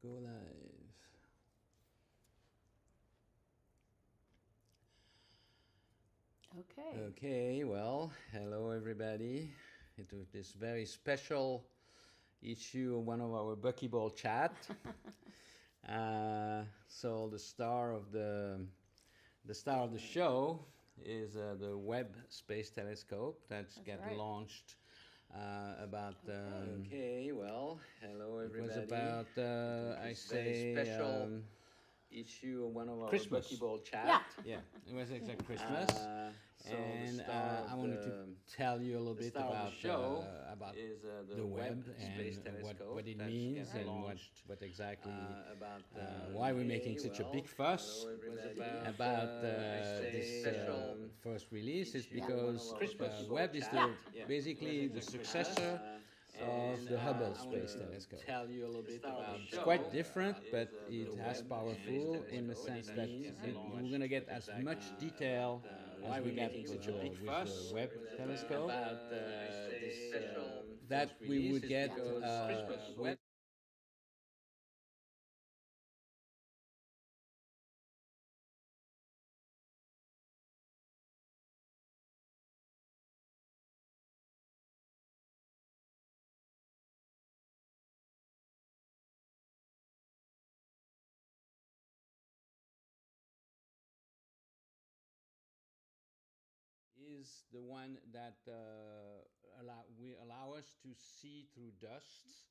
Go live. Okay. Okay, well, hello everybody. It was this very special issue of one of our Buckyball chat. So the star of the show is the Webb Space Telescope that's launched about. Okay, well, hello everybody. It was about I say special. Issue of one of our Christmas. Buckyball chat. Yeah. It was exact Christmas. And I wanted to tell you a little bit about the Webb and what it means and what exactly why we're making such a big fuss about this first release is because Webb is basically the successor of the Hubble Space Telescope. It's quite different, but it has powerful in the sense that we're going to get as much detail as we got with the Webb telescope that we would get with. Is the one that allow us to see through dust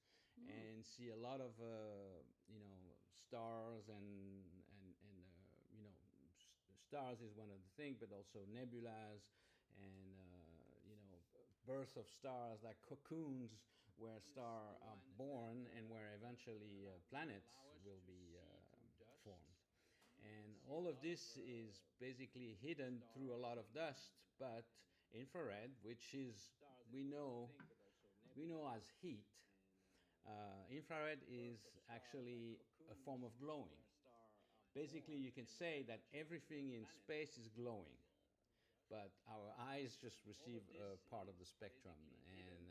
and see a lot of stars and stars is one of the things, but also nebulas and birth of stars like cocoons where stars are born and where eventually planets will be formed. And all of this is basically hidden through a lot of dust, but infrared, which is we know as heat. Infrared is actually a form of glowing. Basically, you can say that everything in space is glowing, but our eyes just receive a part of the spectrum, and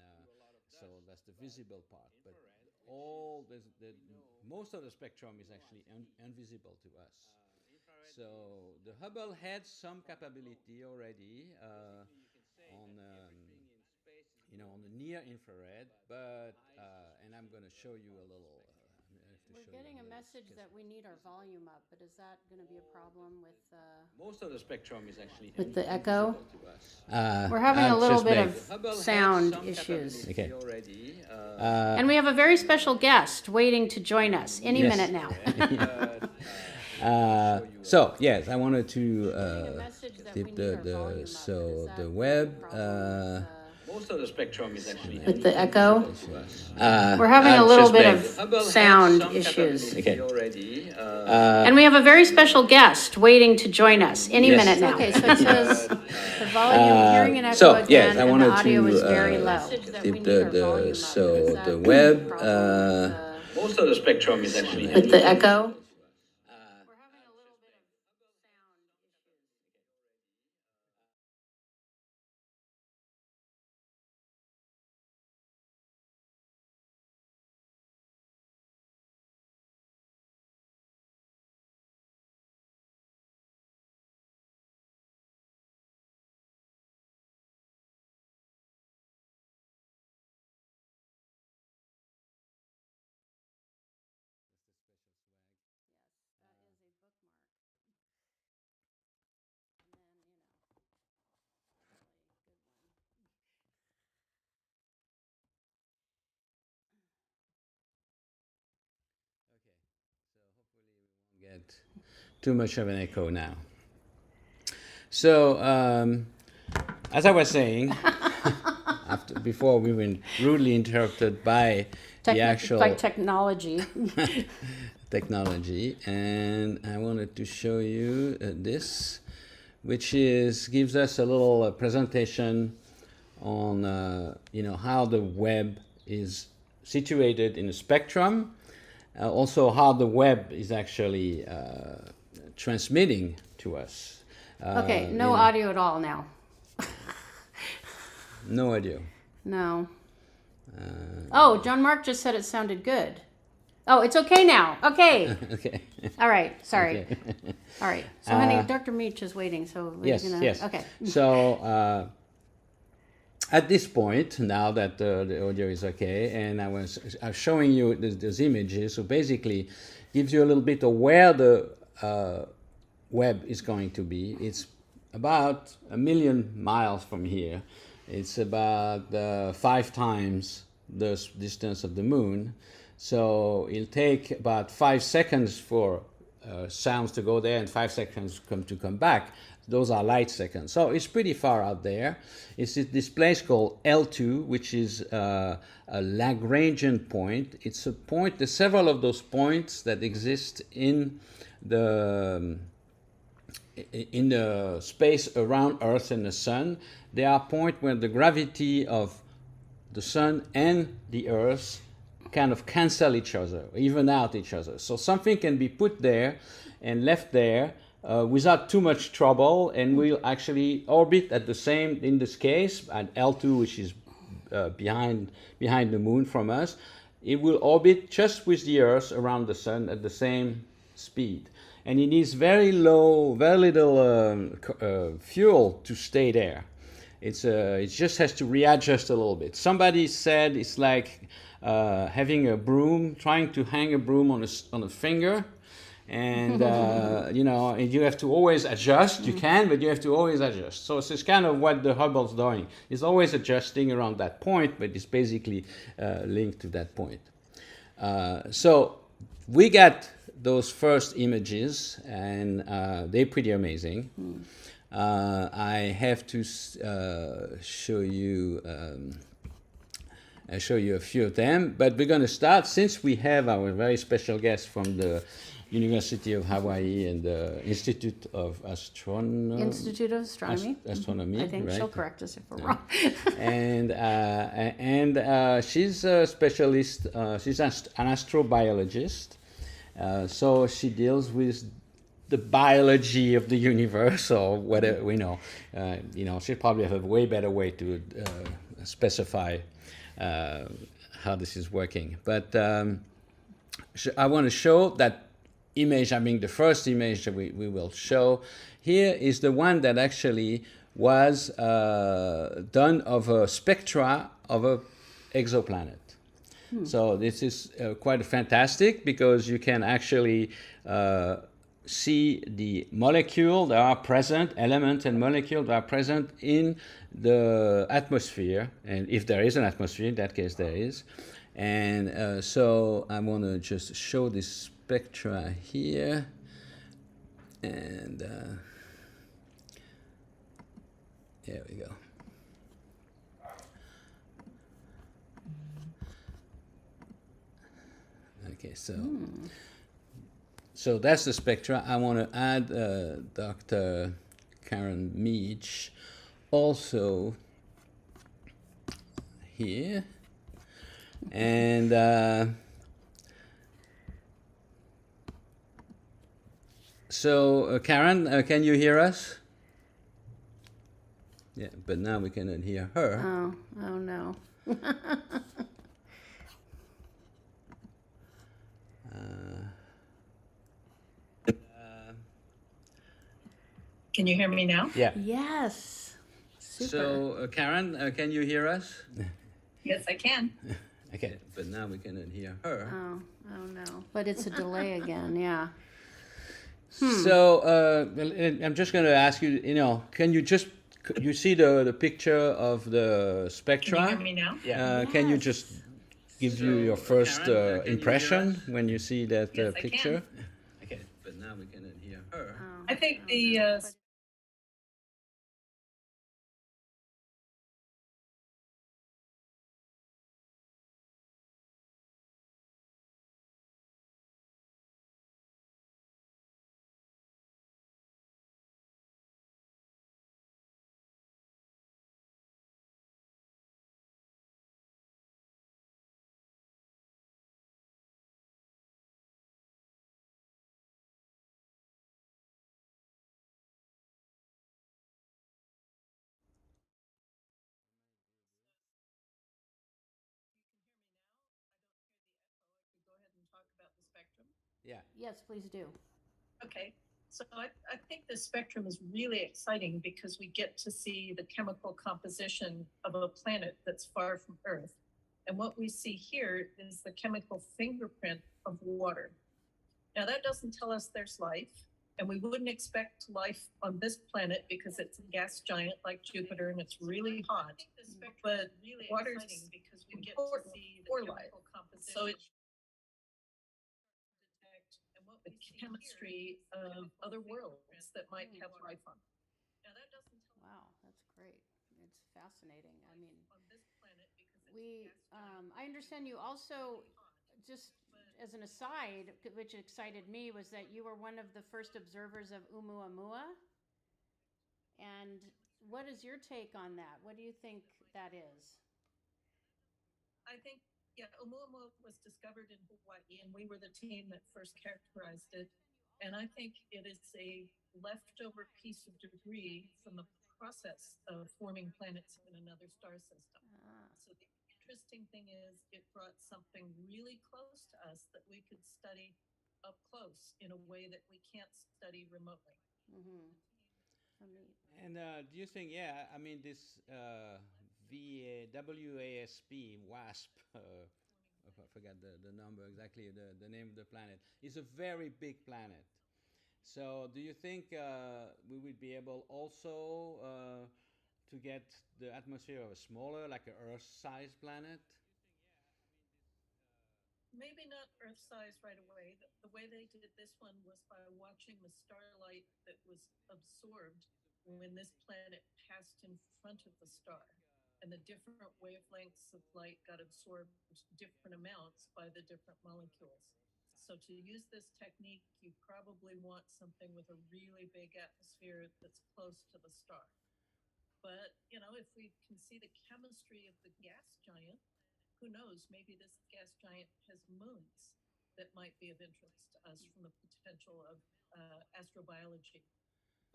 so that's the visible part. But most of the spectrum is actually invisible to us. So the Hubble had some capability already on the near infrared, but and I'm going to show you a little. We're getting a message that we need our volume up, but is that going to be a problem with most of the spectrum is actually with the echo? We're having a little bit of sound issues. Okay. And we have a very special guest waiting to join us any minute now. So yes, I wanted to the Webb. Most of the spectrum is actually with the echo. We're having a little bit of sound issues. Okay. And we have a very special guest waiting to join us any minute now. Okay, so it says the volume, hearing an echo again, yes, I wanted and the audio to is very low. the Webb. Most of the spectrum is actually with the echo. Get too much of an echo now. So, as I was saying, before we were rudely interrupted by the actual technology. technology, and I wanted to show you this, which gives us a little presentation on how the Webb is situated in the spectrum. Also, how the Webb is actually transmitting to us. Okay, no audio at all now. No audio. No. Oh, John Mark just said it sounded good. Oh, it's okay now. Okay. Okay. All right. Sorry. Okay. All right. So, honey, Dr. Meech is waiting. So, we're Yes, gonna, yes. Okay. So at this point, now that the audio is okay, and I was showing you those images, so basically gives you a little bit of where the Webb is going to be. It's about 1,000,000 miles from here. It's about 5 times the distance of the moon. So it'll take about 5 seconds for sounds to go there and 5 seconds to come back. Those are light seconds. So it's pretty far out there. It's this place called L2, which is a Lagrangian point. It's a point, there's several of those points that exist in the space around Earth and the Sun. They are points where the gravity of the Sun and the Earth kind of cancel each other, even out each other. So something can be put there and left there without too much trouble, and will actually orbit at the same, in this case, at L2, which is behind the moon from us. It will orbit just with the Earth around the Sun at the same speed. And it needs very little fuel to stay there. It just has to readjust a little bit. Somebody said it's like having a broom, trying to hang a broom on a finger, and you know, you have to always adjust. You can, but you have to always adjust. So it's kind of what the Hubble's doing. It's always adjusting around that point, but it's basically linked to that point. So we got those first images, and they're pretty amazing. I have to show you a few of them, but we're going to start, since we have our very special guest from the University of Hawaii and the Institute of Astronomy. Institute of Astronomy. Astronomy, I think right? she'll correct us if we're wrong. and she's a specialist. She's an astrobiologist. So she deals with the biology of the universe, or whatever we know. You know, she'll probably have a way better way to specify how this is working. But I want to show that image. I mean, the first image that we will show here is the one that actually was done of a spectra of a exoplanet. So this is quite fantastic, because you can actually see the molecule that are present, element and molecule that are present in the atmosphere, and if there is an atmosphere, in that case there is. And so I want to just show this spectra here, and there we go. Okay, so that's the spectra. I want to add Dr. Karen Meech also here. And so Karen, can you hear us? Yeah, but now we cannot hear her. Oh no. Can you hear me now? Yeah. Yes. Super. So Karen, can you hear us? Yes, I can. Okay, but now we cannot hear her. Oh no. But it's a delay again, yeah. So I'm just going to ask you, you know, can you just, you see the picture of the spectra? Can you hear me now? Yeah. Can you just give you your first impression when you see that Yes, I picture? can. Okay, but now we cannot hear her. I think the Yeah. Yes, please do. Okay, so I think the spectrum is really exciting because we get to see the chemical composition of a planet that's far from Earth. And what we see here is the chemical fingerprint of water. Now, that doesn't tell us there's life, and we wouldn't expect life on this planet because it's a gas giant like Jupiter and it's really hot. But water's because we get to see for life. So it the chemistry of other worlds that might have life on. Now, that doesn't tell Wow, that's great. It's fascinating. I mean, on this planet because it's I understand you also, just as an aside, which excited me, was that you were one of the first observers of Oumuamua. And what is your take on that? What do you think that is? I think, yeah, Oumuamua was discovered in Hawaii, and we were the team that first characterized it. And I think it is a leftover piece of debris from the process of forming planets in another star system. So the interesting thing is it brought something really close to us that we could study up close in a way that we can't study remotely. Mm-hmm. So neat. And do you think, yeah, I mean, this WASP, I forgot the number exactly, the name of the planet, is a very big planet. So do you think we would be able also to get the atmosphere of a smaller, like an Earth-sized planet? Maybe not Earth size right away. The way they did this one was by watching the starlight that was absorbed when this planet passed in front of the star. And the different wavelengths of light got absorbed different amounts by the different molecules. So to use this technique, you probably want something with a really big atmosphere that's close to the star. But, you know, if we can see the chemistry of the gas giant, who knows, maybe this gas giant has moons that might be of interest to us from the potential of astrobiology.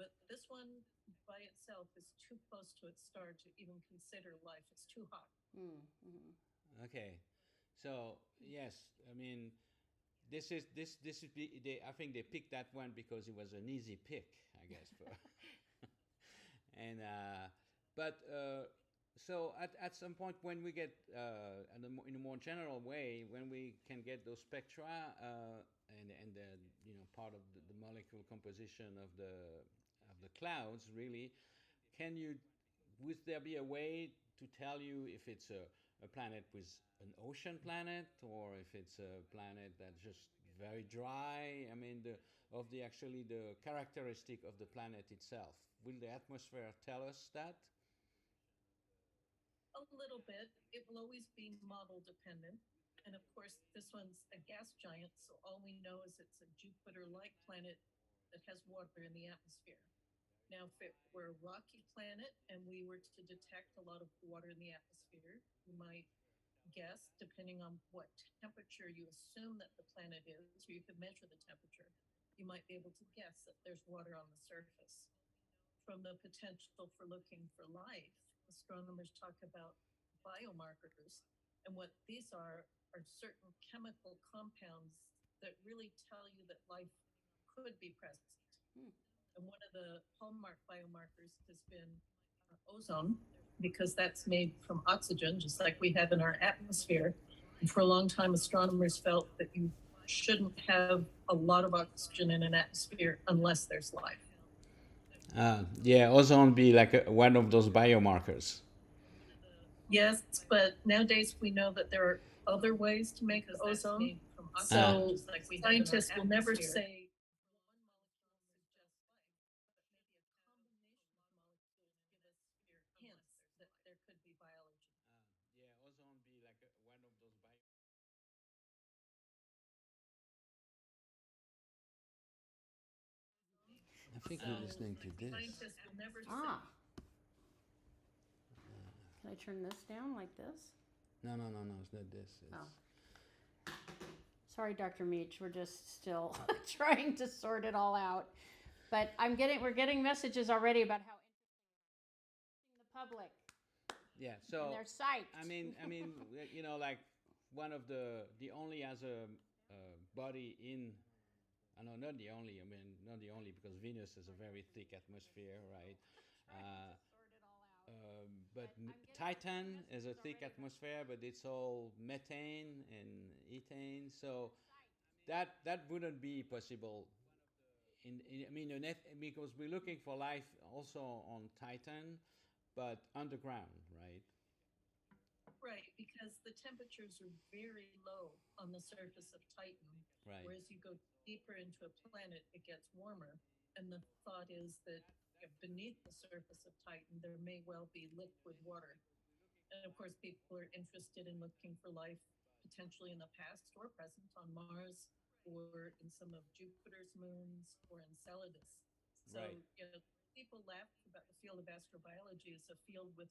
But this one by itself is too close to its star to even consider life. It's too hot. Mm-hmm. Okay, so yes, I mean, I think they picked that one because it was an easy pick, I guess. For and but so at some point when we get in a more general way, when we can get those spectra and the part of the molecule composition of the clouds, really, can you would there be a way to tell you if it's a planet with an ocean planet or if it's a planet that's just very dry? I mean, actually the characteristic of the planet itself. Will the atmosphere tell us that? A little bit. It will always be model dependent. And of course, this one's a gas giant, so all we know is it's a Jupiter-like planet that has water in the atmosphere. Now, if it were a rocky planet and we were to detect a lot of water in the atmosphere, we might guess, depending on what temperature you assume that the planet is, or you could measure the temperature, you might be able to guess that there's water on the surface. From the potential for looking for life, astronomers talk about biomarkers. And what these are certain chemical compounds that really tell you that life could be present. And one of the hallmark biomarkers has been ozone, because that's made from oxygen, just like we have in our atmosphere. And for a long time, astronomers felt that you shouldn't have a lot of oxygen in an atmosphere unless there's life. Yeah, ozone be like one of those biomarkers. Yes, but nowadays we know that there are other ways to make ozone. So scientists will never say Yeah, ozone be like one of those I think we're listening to this. Scientists will never Ah. Can I turn this down like this? No, it's not this. It's... Oh. Sorry, Dr. Meech. We're just still trying to sort it all out. But we're getting messages already about how interesting the public. Yeah, so and they're psyched. I mean, like one of the only other body in no, not the only. I mean, not the only because Venus has a very thick atmosphere, right? Uh, but Titan has a thick atmosphere, but it's all methane and ethane, so that wouldn't be possible. I mean, because we're looking for life also on Titan, but underground, right? Right, because the temperatures are very low on the surface of Titan. Right. Whereas you go deeper into a planet, it gets warmer. And the thought is that beneath the surface of Titan, there may well be liquid water. And of course, people are interested in looking for life potentially in the past or present on Mars or in some of Jupiter's moons or Enceladus. So, Right. people laugh about the field of astrobiology as a field with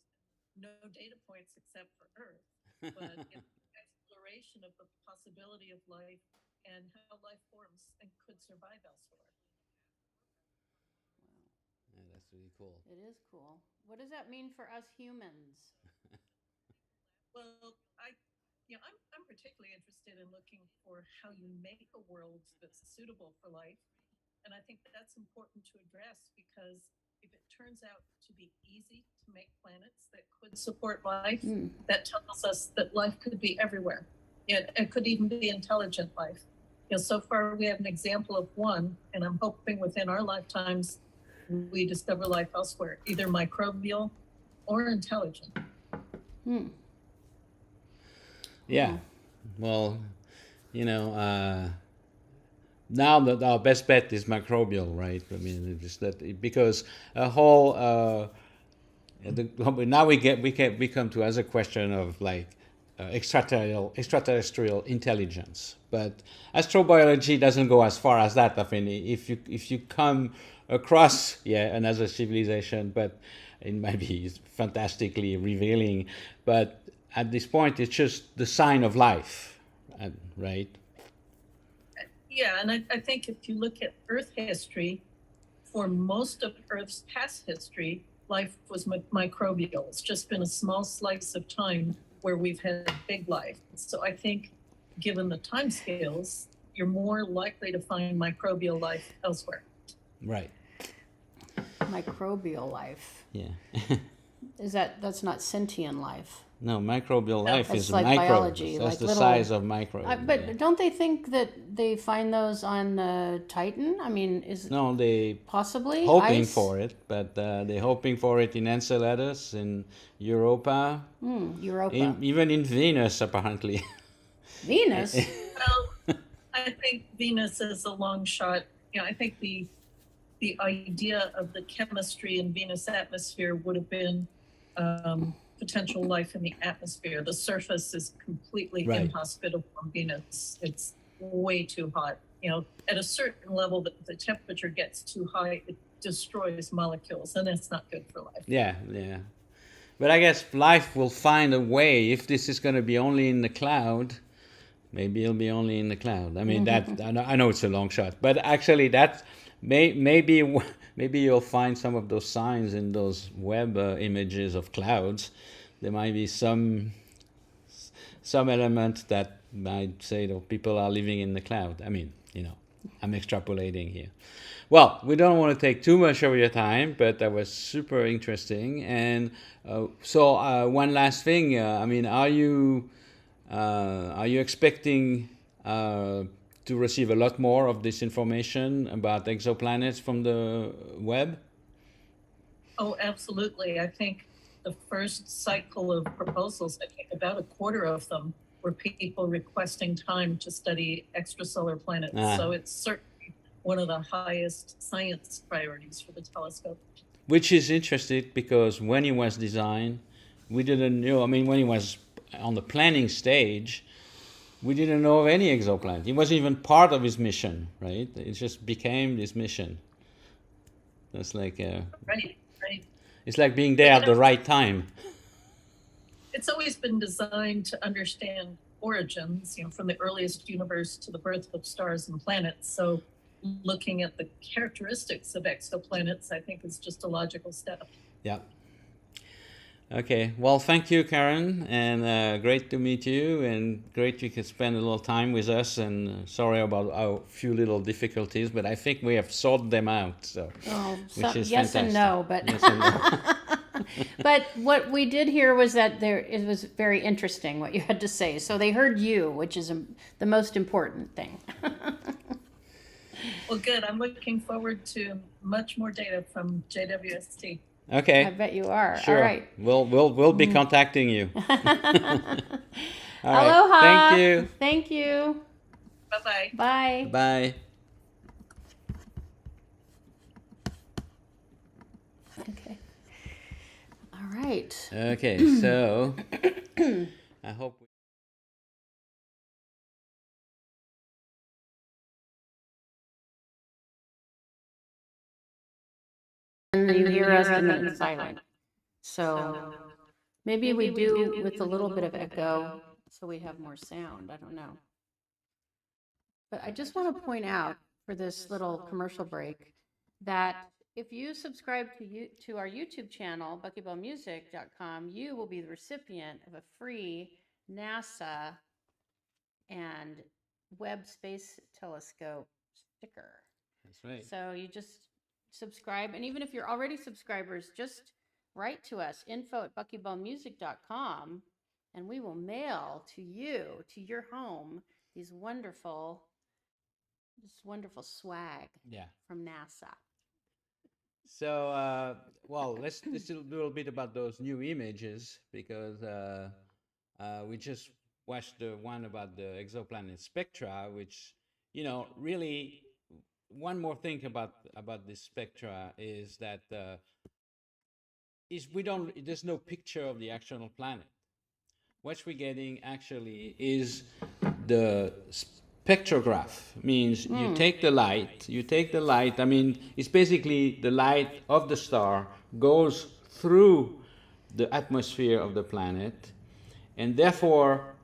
no data points except for Earth, but it's exploration of the possibility of life and how life forms and could survive elsewhere. Yeah, that's really cool. It is cool. What does that mean for us humans? Well, I'm particularly interested in looking for how you make a world that's suitable for life, and I think that's important to address because if it turns out to be easy to make planets that could support life, that tells us that life could be everywhere. It could even be intelligent life. So far we have an example of one, and I'm hoping within our lifetimes we discover life elsewhere, either microbial or intelligent. Yeah. Well, now that our best bet is microbial, right? I mean, it's that because a whole now we come to as a question of like extraterrestrial intelligence, but astrobiology doesn't go as far as that. I mean, if you come across another civilization, but it might be fantastically revealing, but at this point it's just the sign of life, right? Yeah, and I think if you look at Earth history, for most of Earth's past history, life was microbial. It's just been a small slice of time where we've had big life. So I think, given the time scales, you're more likely to find microbial life elsewhere. Right. Microbial life. Yeah. That's not sentient life? No, microbial life is like microbes. biology, That's like the little, size of microbes. But don't they think that they find those on Titan? I mean, no, they possibly hoping ice? for it, but they're hoping for it in Enceladus, in Europa, Europa, even in Venus, apparently. Venus. Well, I think Venus is a long shot. I think the idea of the chemistry in Venus atmosphere would have been potential life in the atmosphere. The surface is completely inhospitable on Venus. It's way too hot. At a certain level, the temperature gets too high, it destroys molecules, and that's not good for life. Yeah. But I guess life will find a way. If this is going to be only in the cloud, maybe it'll be only in the cloud. I mean, I know it's a long shot, but actually that maybe you'll find some of those signs in those Webb images of clouds. There might be some element that might say that people are living in the cloud. I mean, I'm extrapolating here. Well, we don't want to take too much of your time, but that was super interesting. And so one last thing. I mean, are you expecting to receive a lot more of this information about exoplanets from the Webb? Oh, absolutely. I think the first cycle of proposals, I think about a quarter of them were people requesting time to study extrasolar planets. So it's certainly one of the highest science priorities for the telescope. Which is interesting because when it was designed, we didn't know. I mean, when it was on the planning stage, we didn't know of any exoplanet. It wasn't even part of his mission, right? It just became this mission. That's like right. It's like being there at the right time. It's always been designed to understand origins, from the earliest universe to the birth of stars and planets. So looking at the characteristics of exoplanets, I think, is just a logical step. Yeah. Okay, well, thank you, Karen, and great to meet you, and great you could spend a little time with us. And sorry about our few little difficulties, but I think we have sorted them out. So, which is yes fantastic. and no, but Yes and no. but what we did hear was that it was very interesting what you had to say. So they heard you, which is the most important thing. Well, good. I'm looking forward to much more data from JWST. Okay. I bet you are. Sure. All right. We'll be contacting you. All right. Aloha. Thank you. Thank you. Bye-bye. Bye. Bye. Okay. All right. Okay, so I hope. And you hear us and then it's silent. So maybe we do with a little bit of echo so we have more sound. I don't know. But I just want to point out for this little commercial break that if you subscribe to our YouTube channel, buckyballmusic.com, you will be the recipient of a free NASA and Webb Space Telescope sticker. That's right. So you just subscribe, and even if you're already subscribers, just write to us, info@buckyballmusic.com, and we will mail to you, to your home, this wonderful swag from NASA. So, well, let's do a little bit about those new images, because we just watched the one about the exoplanet spectra, which, really, one more thing about this spectra is that there's no picture of the actual planet. What we're getting actually is the spectrograph. Means you take the light. I mean, it's basically the light of the star goes through the atmosphere of the planet, and therefore,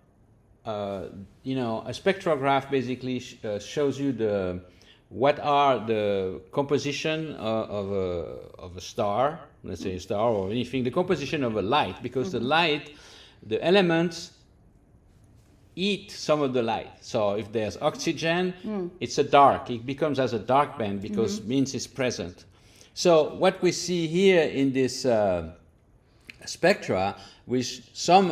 a spectrograph basically shows you what are the composition of a star, let's say a star or anything, the composition of a light, because the light, the elements eat some of the light. So if there's oxygen, it becomes as a dark band, because it means it's present. So what we see here in this spectra, which some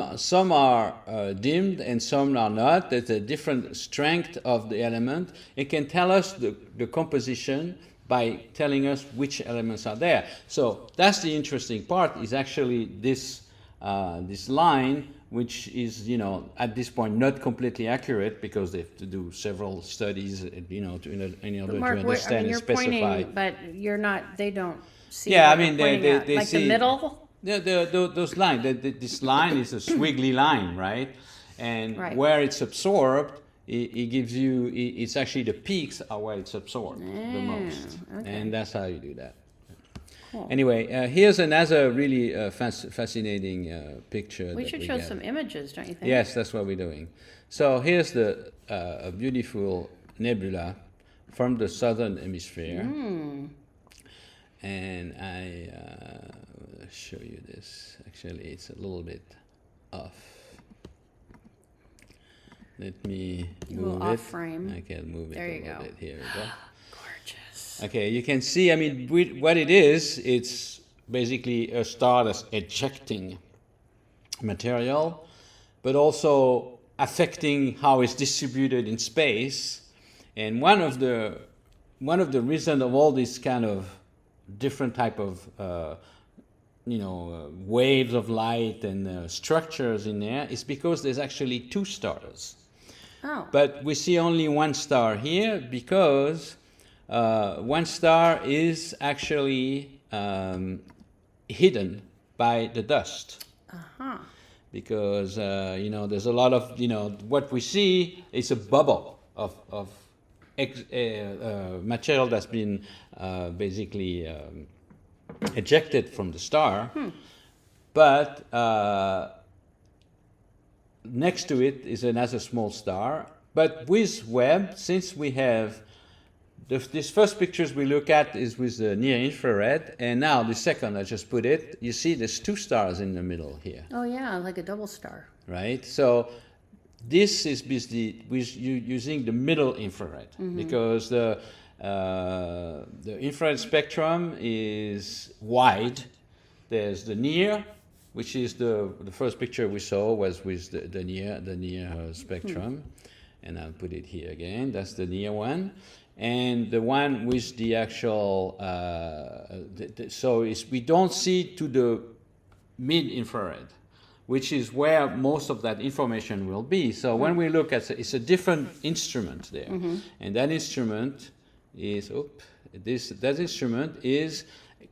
are dimmed and some are not. There's a different strength of the element. It can tell us the composition by telling us which elements are there. So that's the interesting part, is actually this line, which is, at this point not completely accurate, because they have to do several studies, in order Mark, to understand and specify. But you're not. They don't see. Yeah, what I mean, you're pointing at. they like see the middle. Those lines. This line is a squiggly line, right? And Right. where it's absorbed, it gives you. It's actually the peaks are where it's absorbed the most, okay. and that's how you do that. Cool. Anyway, here's another really fascinating picture. We should show get. some images, don't you think? Yes, that's what we're doing. So here's a beautiful nebula from the southern hemisphere, and I will show you this. Actually, it's a little bit off. Let me move off it. frame. I can move it There a you little go. bit. Here we go. Gorgeous. Okay, you can see, I mean, what it is, it's basically a star that's ejecting material, but also affecting how it's distributed in space. And one of the reasons of all these kind of different type of waves of light and structures in there is because there's actually two stars. Oh. But we see only one star here because one star is actually hidden by the dust. Uh-huh. Because, there's a lot of, what we see is a bubble of material that's been basically ejected from the star. But next to it is another small star. But with Webb, since we have These first pictures we look at is with the near infrared, and now the second I just put it. You see, there's two stars in the middle here. Oh yeah, like a double star. Right. So this is with using the middle infrared because the infrared spectrum is wide. There's the near, which is the first picture we saw was with the near spectrum, and I'll put it here again. That's the near one. And the one with the actual, we don't see to the mid-infrared, which is where most of that information will be. So when we look at it's a different instrument there, and that instrument is that instrument is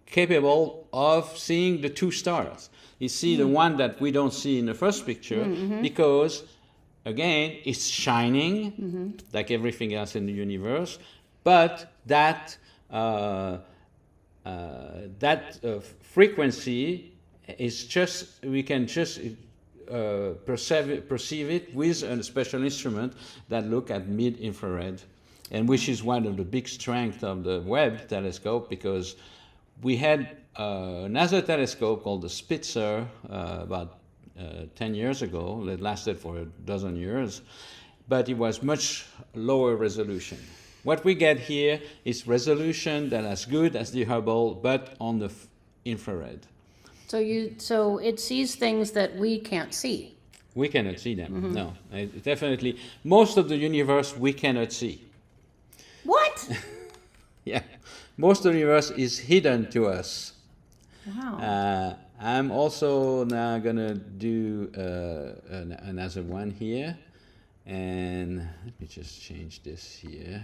capable of seeing the two stars. You see the one that we don't see in the first picture because, again, it's shining like everything else in the universe. But that frequency is just, we can just perceive it with a special instrument that look at mid-infrared, and which is one of the big strengths of the Webb telescope, because we had a NASA telescope called the Spitzer about 10 years ago that lasted for a dozen years, but it was much lower resolution. What we get here is resolution that is good as the Hubble, but on the infrared. So it sees things that we can't see. We cannot see them. No, definitely. Most of the universe we cannot see. What? Yeah, most of the universe is hidden to us. Wow. I'm also now gonna do another one here, and let me just change this here.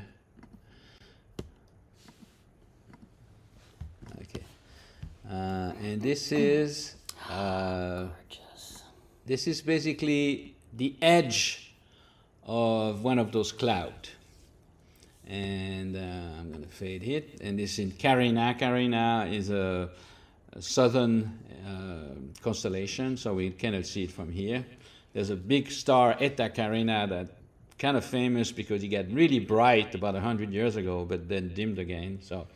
And this is basically the edge of one of those clouds. And I'm going to fade it. And this is in Carina. Carina is a southern constellation, so we cannot see it from here. There's a big star, Eta Carina, that kind of famous because it got really bright about 100 years ago, but then dimmed again. So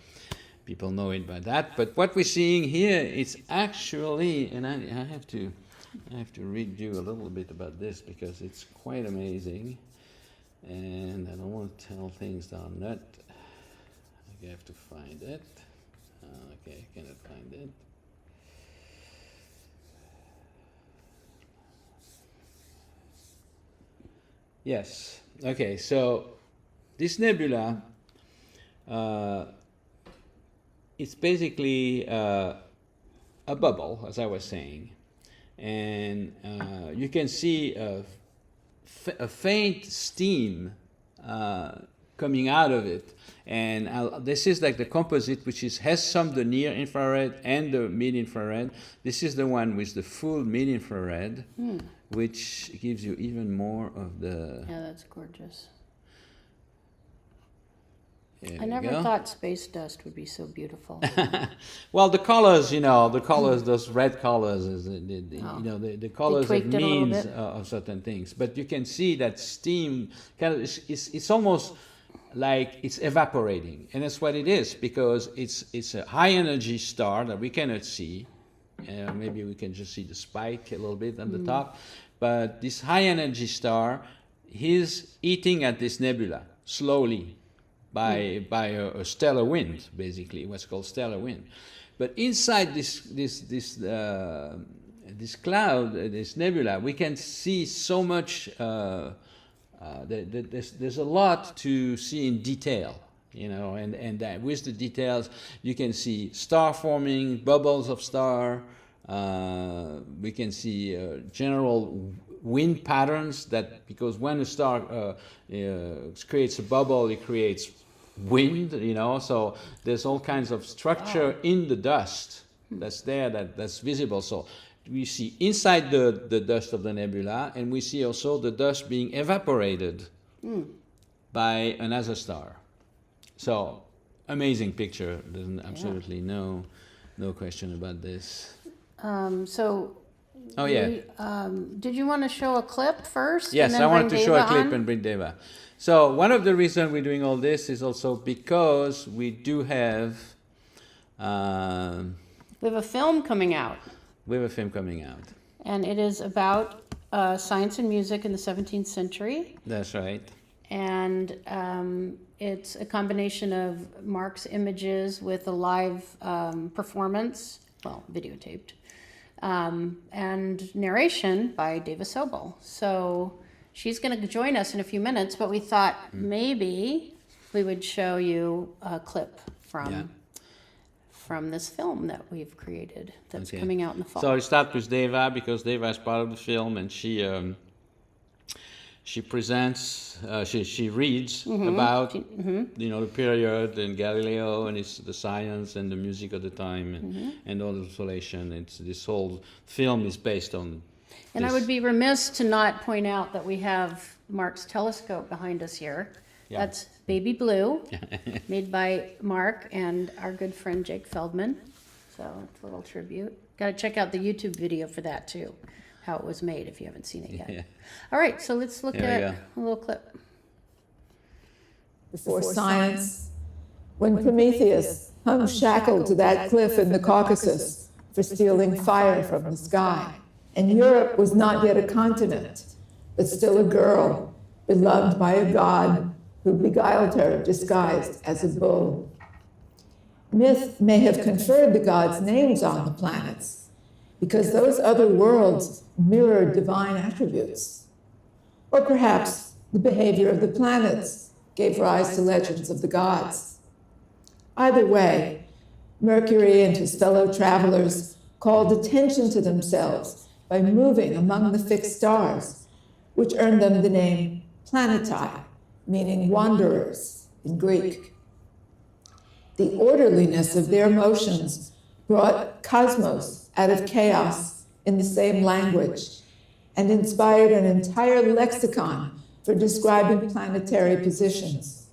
people know it by that. But what we're seeing here is actually, and I have to read you a little bit about this because it's quite amazing, and I don't want to tell things that are not. I have to find it. Okay, I cannot find it. Yes. Okay. So this nebula. It's basically a bubble, as I was saying, and you can see a faint steam coming out of it, and this is like the composite, which has some the near infrared and the mid infrared. This is the one with the full mid infrared, which gives you even more of the. Yeah, that's gorgeous. There I never thought space dust would be so beautiful. Well, the colors, those red colors, the colors have means of certain things. But you can see that steam kind of it's almost like it's evaporating, and that's what it is, because it's a high energy star that we cannot see. Maybe we can just see the spike a little bit on the top, but this high energy star is eating at this nebula slowly. By a stellar wind, basically, what's called stellar wind. But inside this cloud, this nebula, we can see so much. There's a lot to see in detail, and that with the details, you can see star forming, bubbles of star. We can see general wind patterns, that because when a star creates a bubble, it creates wind, so there's all kinds of structure in the dust that's there, that's visible. So we see inside the dust of the nebula, and we see also the dust being evaporated by another star. So amazing picture. There's absolutely no question about this. So Oh, yeah. Did you want to show a clip first? Yes, and then I wanted to bring show a Deva clip on? and bring Deva. So one of the reasons we're doing all this is also because we do have We have a film coming out, a film coming out. and it is about science and music in the 17th century. That's right. And it's a combination of Marc's images with a live performance, well, videotaped, and narration by Deva Sobel. So she's going to join us in a few minutes, but we thought maybe we would show you a clip from this film that we've created that's coming out in the fall. So I start with Deva because Deva is part of the film, and she presents, she reads about you know, the period and Galileo and the science and the music of the time and all the installation. This whole film is based on. And I would be remiss to not point out that we have Marc's telescope behind us here. Yeah. That's Baby Blue, made by Marc and our good friend Jake Feldman. So it's a little tribute. Got to check out the YouTube video for that too, how it was made if you haven't seen it yet. Yeah. All right, so let's look There we at a little clip. Before science, when Prometheus hung shackled to that cliff in the Caucasus for stealing fire from the sky, and Europe was not yet a continent, but still a girl, beloved by a god who beguiled her disguised as a bull. Myth may have conferred the gods' names on the planets, because those other worlds mirrored divine attributes. Or perhaps the behavior of the planets gave rise to legends of the gods. Either way, Mercury and his fellow travelers called attention to themselves by moving among the fixed stars, which earned them the name Planetary, meaning wanderers in Greek. The orderliness of their motions brought cosmos out of chaos in the same language and inspired an entire lexicon for describing planetary positions.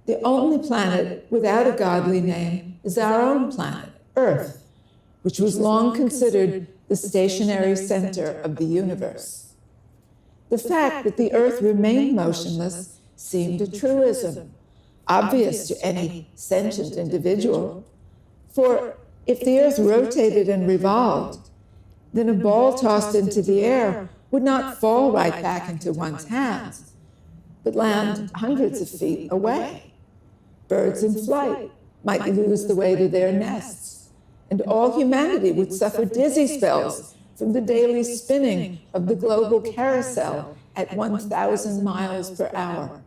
The only planet without a godly name is our own planet, Earth, which was long considered the stationary center of the universe. The fact that the Earth remained motionless seemed a truism, obvious to any sentient individual. For if the Earth rotated and revolved, then a ball tossed into the air would not fall right back into one's hands, but land hundreds of feet away. Birds in flight might lose the way to their nests, and all humanity would suffer dizzy spells from the daily spinning of the global carousel at 1,000 miles per hour.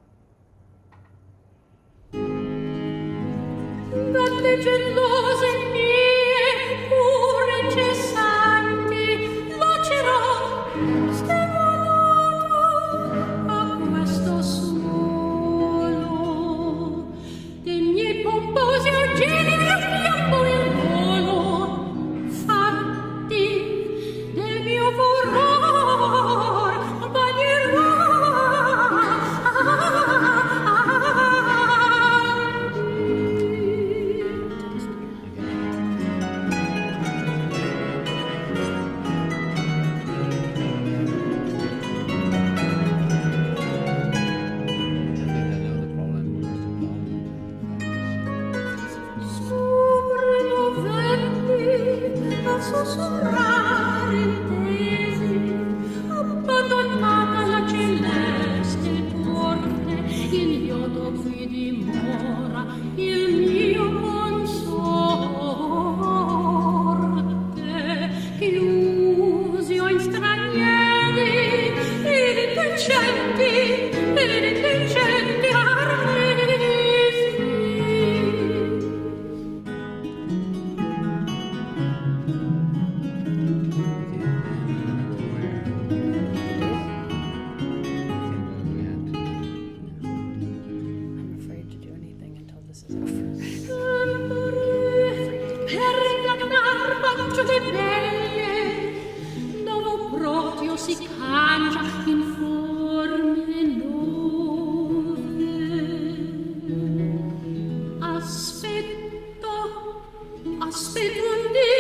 Aspetto un dì,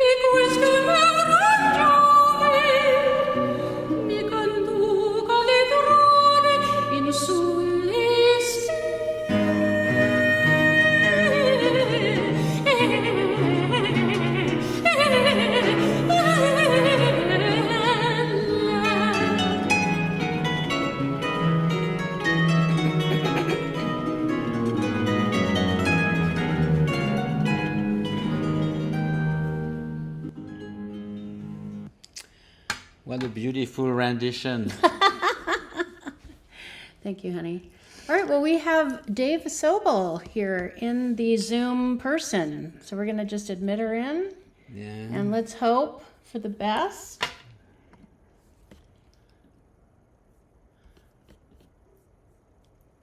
e questo è un raggio What a beautiful rendition. Thank you, honey. All right, well, we have Dave Sobel here in the Zoom person. So we're going to just admit her in. Yeah. And let's hope for the best.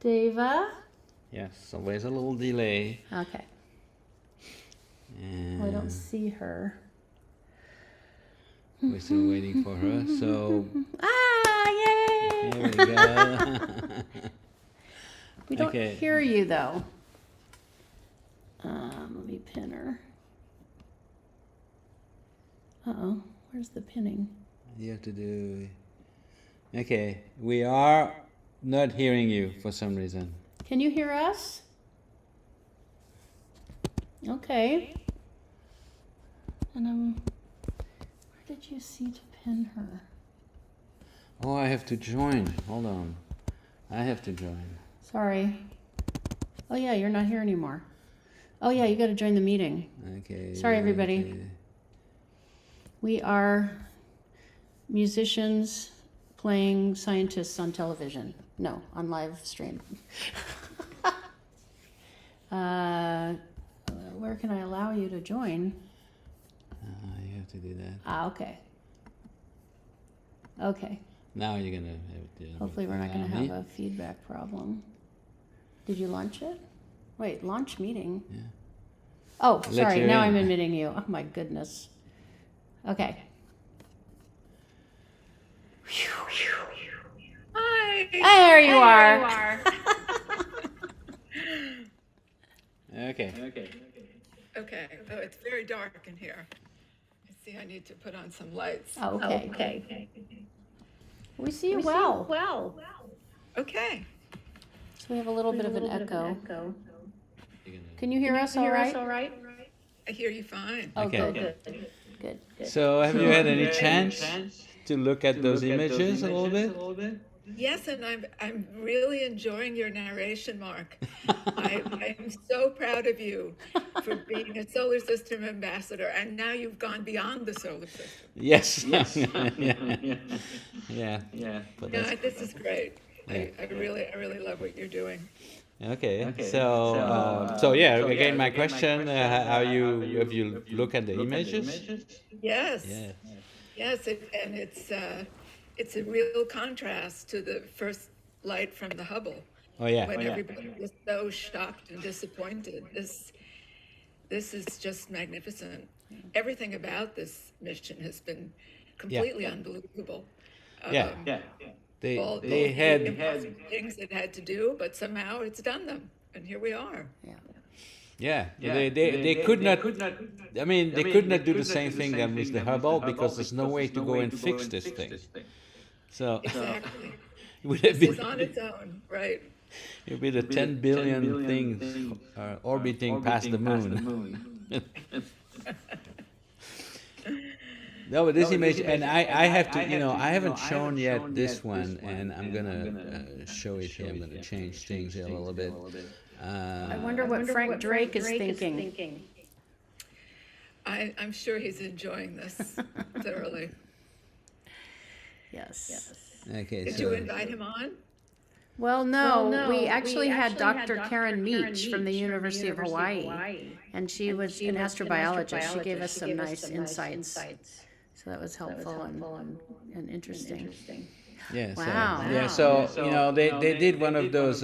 Deva. Yes, always a little delay. Okay. And Well, I don't see her. we're still waiting for her. So Yay! here we go. We don't Okay. hear you though. Let me pin her. Uh-oh, where's the pinning? You have to do. Okay, we are not hearing you for some reason. Can you hear us? Okay. And where did you see to pin her? Oh, I have to join. Hold on. I have to join. Sorry. Oh yeah, you're not here anymore. Oh yeah, you got to join the meeting. Okay. Sorry, everybody. okay. We are musicians playing scientists on television. No, on live stream. Where can I allow you to join? You have to do that. Ah, okay. Okay. Now you're gonna have to. Hopefully we're not going to allow me. have a feedback problem. Did you launch it? Wait, launch meeting? Yeah. Oh, Let sorry. you Now in. I'm admitting you. Oh my goodness. Okay. Hi. There you are. Okay. Okay. Oh, it's very dark in here. I see I need to put on some lights. Oh, okay. We see you well. Okay. So we have a little bit of an echo. You're gonna- Can you hear us all right? I hear you fine. Oh, Okay. Good. So have you had any chance to look at those images a little bit? Yes, and I'm really enjoying your narration, Mark. I am so proud of you for being a solar system ambassador, and now you've gone beyond the solar system. Yes. Yeah. But No, that's, this is great. Yeah. I really love what you're doing. okay. So yeah. Again, my question: how you have you look at the images? Yes. Yeah. Yes, it's a real contrast to the first light from the Hubble, Oh yeah. when everybody was so shocked and disappointed. This is just magnificent. Everything about this mission has been completely unbelievable. Yeah. All They the had. impossible things it had to do, but somehow it's done them, and here we are. Yeah. They could not. I mean, they could not do the same thing that with the Hubble because there's no way to go and fix this thing. So Exactly. it would have This is been. on its own, right? It would be the 10 billion things orbiting past the moon. No, but this image, and I have to, I haven't shown yet this one, and I'm gonna show it here. I'm gonna change things here a little bit. I wonder what Frank Drake is thinking. I'm sure he's enjoying this thoroughly. Yes. Okay, Did so you invite him on? Well, no, we actually had Dr. Karen Meech from the University of Hawaii, and she was an astrobiologist. She gave us some nice insights. So that was helpful and interesting. yeah, Wow. so they did one of those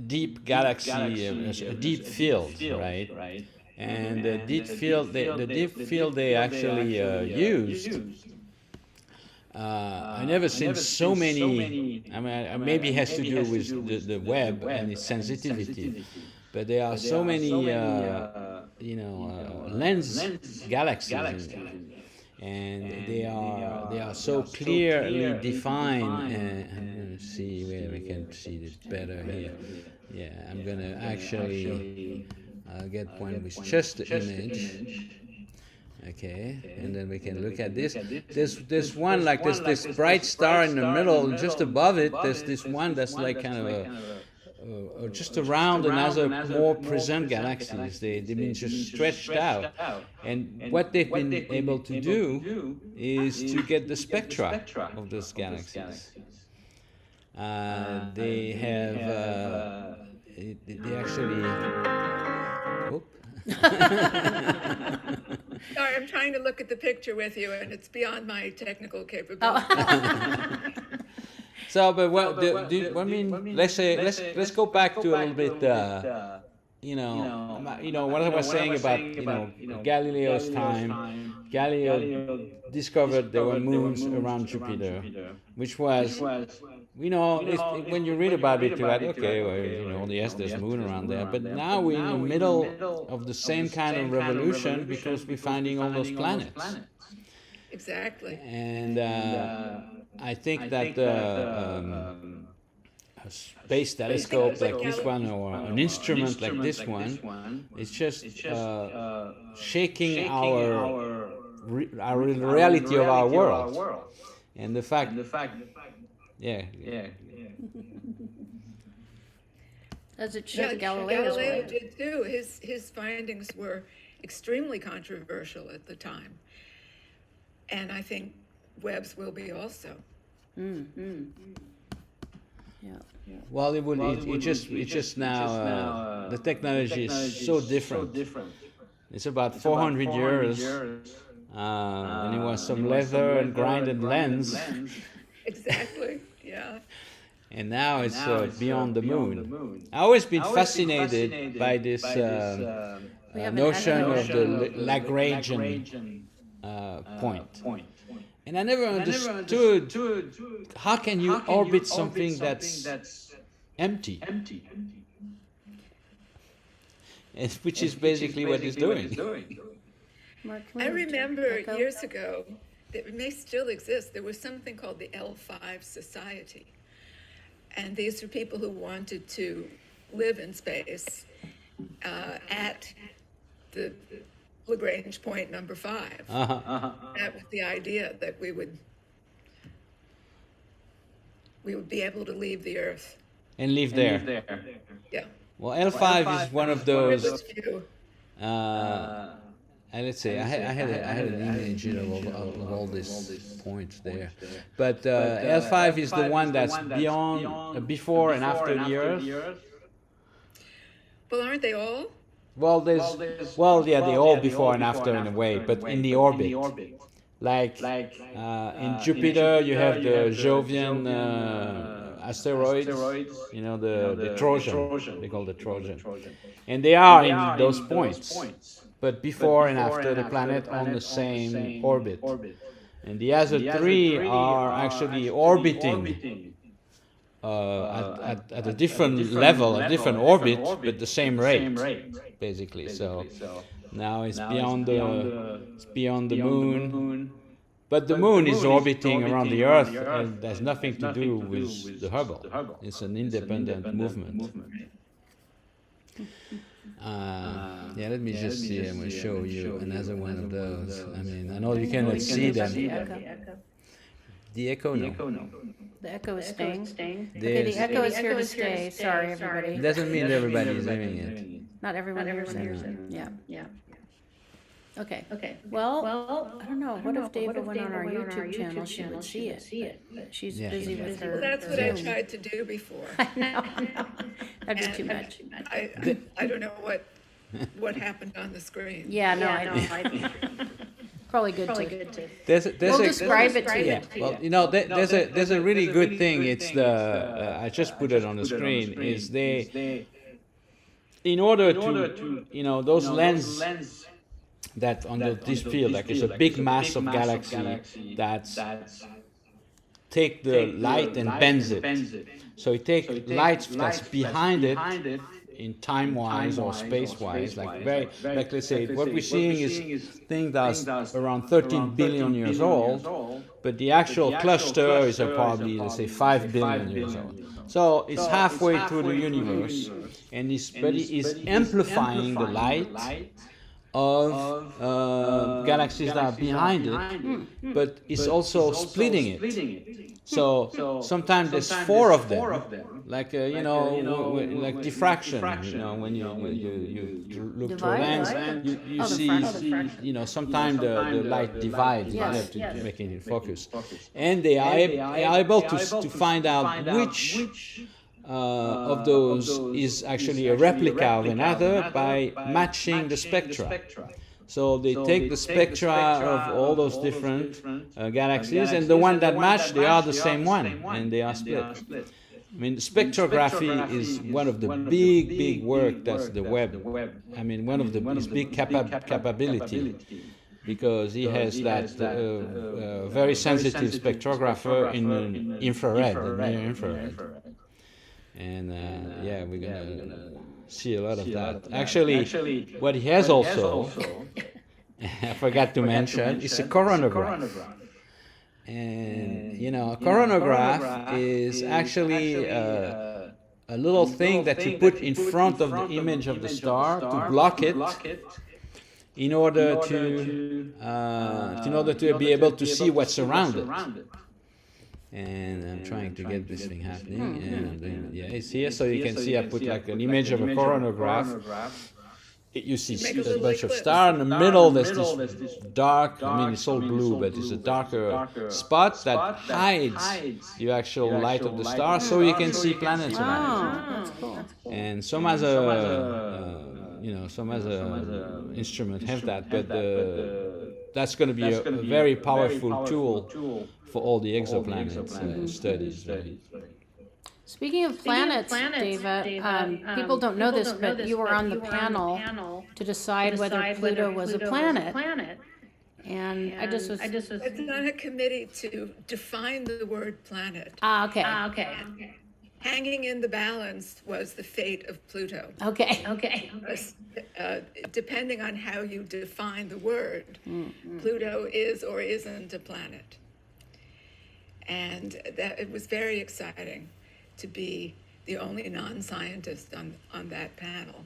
deep galaxy, deep field, right? And the deep field, they actually used. I never seen so many. I mean, maybe it has to do with the Webb and its sensitivity, but there are so many, lens galaxies, and they are so clearly defined. And I'm gonna see where we can see this better here. Yeah, I'm gonna actually get one with just the image. Okay, and then we can look at this. There's one like this bright star in the middle, and just above it, there's this one that's like kind of or just around another more present galaxies. They've been just stretched out. And what they've been able to do is to get the spectra of those galaxies. They have, they actually, whoop. Sorry, I'm trying to look at the picture with you, and it's beyond my technical capability. So, but let's go back to a little bit. What I was saying about Galileo's time. Galileo discovered there were moons around Jupiter, which was, when you read about it, you're like, okay, well, yes, there's a moon around there. But now we're in the middle of the same kind of revolution because we're finding all those planets. Exactly. And I think that a space telescope like this one, or an instrument like this one, is just shaking our reality of our world. And the fact, yeah. As it should, Galileo did too. His findings were extremely controversial at the time, and I think Webb's will be also. Yeah. Well, it just now the technology is so different. It's about 400 years, and it was some leather and grinded lens. Exactly. Yeah. And now it's beyond the moon. I've always been fascinated by this notion of the Lagrangian point. And I never understood how can you orbit something that's empty, which is basically what it's doing. Mark, I remember years ago, it may still exist, there was something called the L5 Society. And these were people who wanted to live in space at the Lagrange point number 5. That was the idea, that we would be able to leave the Earth. And live there. Yeah. Well, L5 is one of those. Let's say I had an image of all these points there, but L5 is the one that's beyond, before and after the Earth. Well, aren't they all? Well, they're all before and after in a way, but in the orbit. Like in Jupiter, you have the Jovian asteroids, the Trojan, they call the Trojan. And they are in those points, but before and after the planet on the same orbit. And the other three are actually orbiting at a different level, a different orbit, but the same rate, basically. So now it's beyond the moon. But the moon is orbiting around the Earth, and there's nothing to do with the Hubble. It's an independent movement. Let me just see. I'm going to show you another one of those. I mean, I know you cannot see them. The echo, no. The echo is staying. Okay, the echo is here to stay. Sorry, everybody. It doesn't mean everybody is hearing it. Not everyone hears it. Yeah. Okay. Well, I don't know. What if Dava went on our YouTube channel? She would see it. But she's busy with her. Well, that's what I tried to do before. I know. That'd be too much. I don't know what happened on the screen. Yeah, no, I know. Probably good to. We'll describe it to you. Well, there's a really good thing. It's the I just put it on the screen. Is they, in order to those lenses that under this field, like it's a big mass of galaxy that's take the light and bends it. So it takes light that's behind it in time-wise or space-wise, like let's say what we're seeing is thing that's around 13 billion years old, but the actual cluster is probably, let's say, 5 billion years old. So it's halfway through the universe, and but it is amplifying the light of galaxies that are behind it, but it's also splitting it. So sometimes there's four of them, like like diffraction. When you look through a lens, you see sometimes the light divides. You have to make it in focus, and they are able to find out which of those is actually a replica of another by matching the spectra. So they take the spectra of all those different galaxies, and the one that match, they are the same one, and they are split. I mean, spectrography is one of the big work that's the Webb. I mean, one of his big capability, because he has that very sensitive spectrographer in infrared, near infrared. And yeah, we're gonna see a lot of that. Actually, what he has also, I forgot to mention, is a coronagraph. And a coronagraph is actually a little thing that you put in front of the image of the star to block it, in order to be able to see what's around it. And I'm trying to get this thing happening, and I'm doing, it's here, so you can see I put like an image of a coronagraph. You see a bunch of stars. In the middle, there's this dark, I mean, it's all blue, but it's a darker spot that hides the actual light of the star, so you can see planets around it. That's cool. And some other instrument have that, but that's going to be a very powerful tool for all the exoplanet studies. Right? Speaking of planets, David, people don't know this, but you were on the panel to decide whether Pluto was a planet. And I was on a committee to define the word planet. Okay. Hanging in the balance was the fate of Pluto. Okay. Depending on how you define the word, Pluto is or isn't a planet. And that it was very exciting to be the only non-scientist on that panel.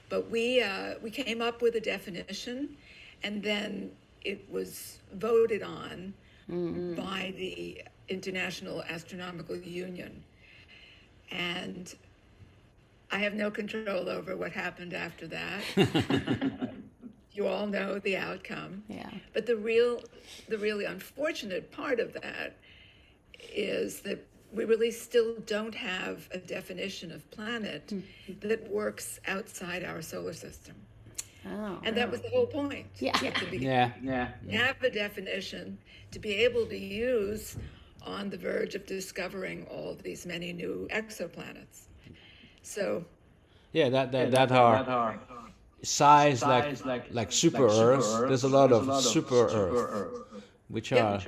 But we came up with a definition, and then it was voted on by the International Astronomical Union. And I have no control over what happened after that. You all know the outcome. Yeah. But the really unfortunate part of that is that we really still don't have a definition of planet that works outside our solar system. And that was the whole point. Yeah. Have a definition to be able to use on the verge of discovering all these many new exoplanets. So that are size like super Earths. There's a lot of super Earths, which are.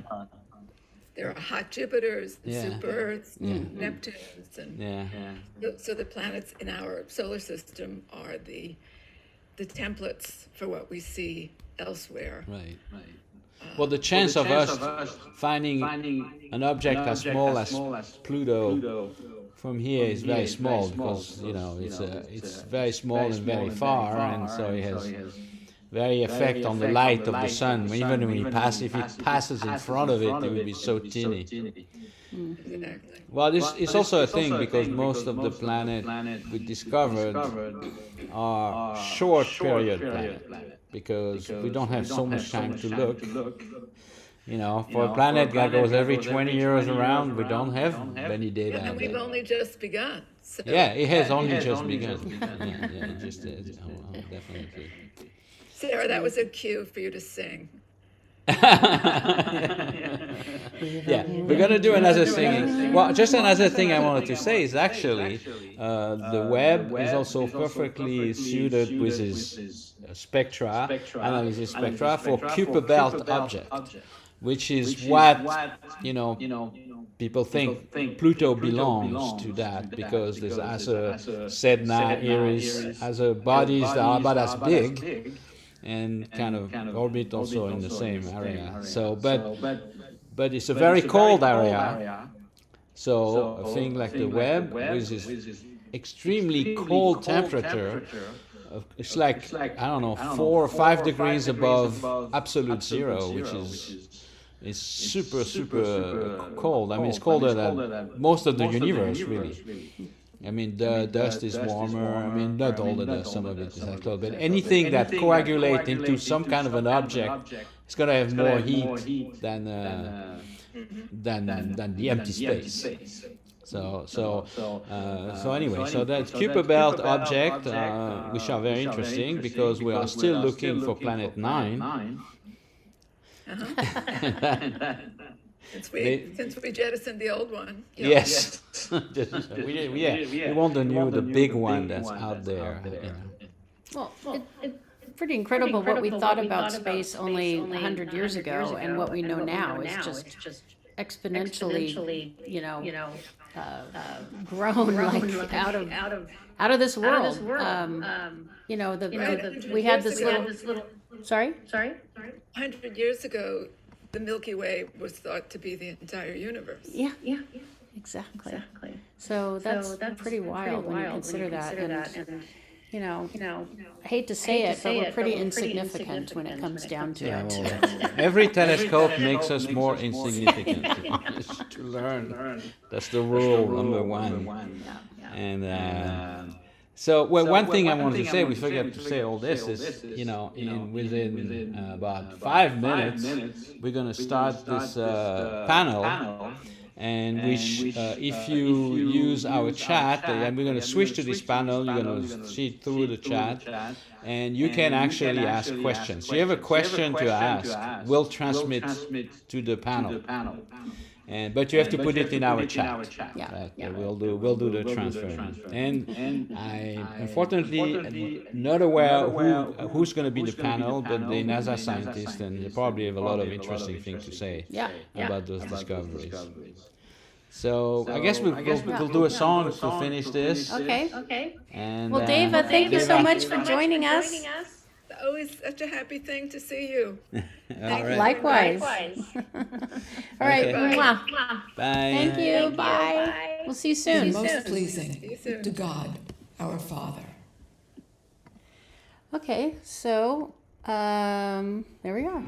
There are hot Jupiters, super Earths, Neptunes, and so the planets in our solar system are the templates for what we see elsewhere. Right. Well, the chance of us finding an object as small as Pluto from here is very small, because it's very small and very far, and so it has very effect on the light of the sun. Even when if it passes in front of it, it will be so teeny. Exactly. Well, it's also a thing, because most of the planets we discovered are short period planets, because we don't have so much time to look. For a planet that goes every 20 years around, we don't have many data. And we've only just begun. So. It has only just begun. It just is. Definitely. Sarah, that was a cue for you to sing. We're going to do another singing. Well, just another thing I wanted to say is actually the Webb is also perfectly suited with his analysis spectra for Kuiper belt object, which is what people think Pluto belongs to, that because there's other Sedna, Eris, other bodies that are about as big, and kind of orbit also in the same area. So, but it's a very cold area. So a thing like the Webb with this extremely cold temperature it's like, I don't know, 4 or 5 degrees above absolute zero, which is super, super cold. I mean, it's colder than most of the universe, really. I mean, the dust is warmer. I mean, not all the dust, some of it is cold, but anything that coagulates into some kind of an object, it's going to have more heat than the empty space. So anyway, so that Kuiper Belt object, which are very interesting because we are still looking for Planet 9. Since we jettisoned the old one. Yes. We want the big one that's out there. Well, it's pretty incredible what we thought about space only 100 years ago, and what we know now is just exponentially, grown like out of this world. We had this little. Sorry. 100 years ago, the Milky Way was thought to be the entire universe. Yeah, exactly. So that's pretty wild when you consider that. And I hate to say it, but we're pretty insignificant when it comes down to it. Well, every telescope makes us more insignificant, to be honest, to learn. That's the rule number one. And so, one thing I wanted to say, we forgot to say all this, is, within about 5 minutes, we're going to start this panel, and if you use our chat, and we're going to switch to this panel, you're going to see it through the chat, and you can actually ask questions. So you have a question to ask, we'll transmit to the panel. But you have to put it in our chat. We'll do the transfer. And I unfortunately not aware who's going to be the panel, but the NASA scientists, and they probably have a lot of interesting things to say about those discoveries. So I guess we'll do a song to finish this. Okay. And well, Deva, thank you so much for joining us. Always such a happy thing to see you. All right. Likewise. All right. Okay. Mwah. Bye. Thank you. Bye. We'll see you soon. Most pleasing to God, our Father. Okay, so there we are.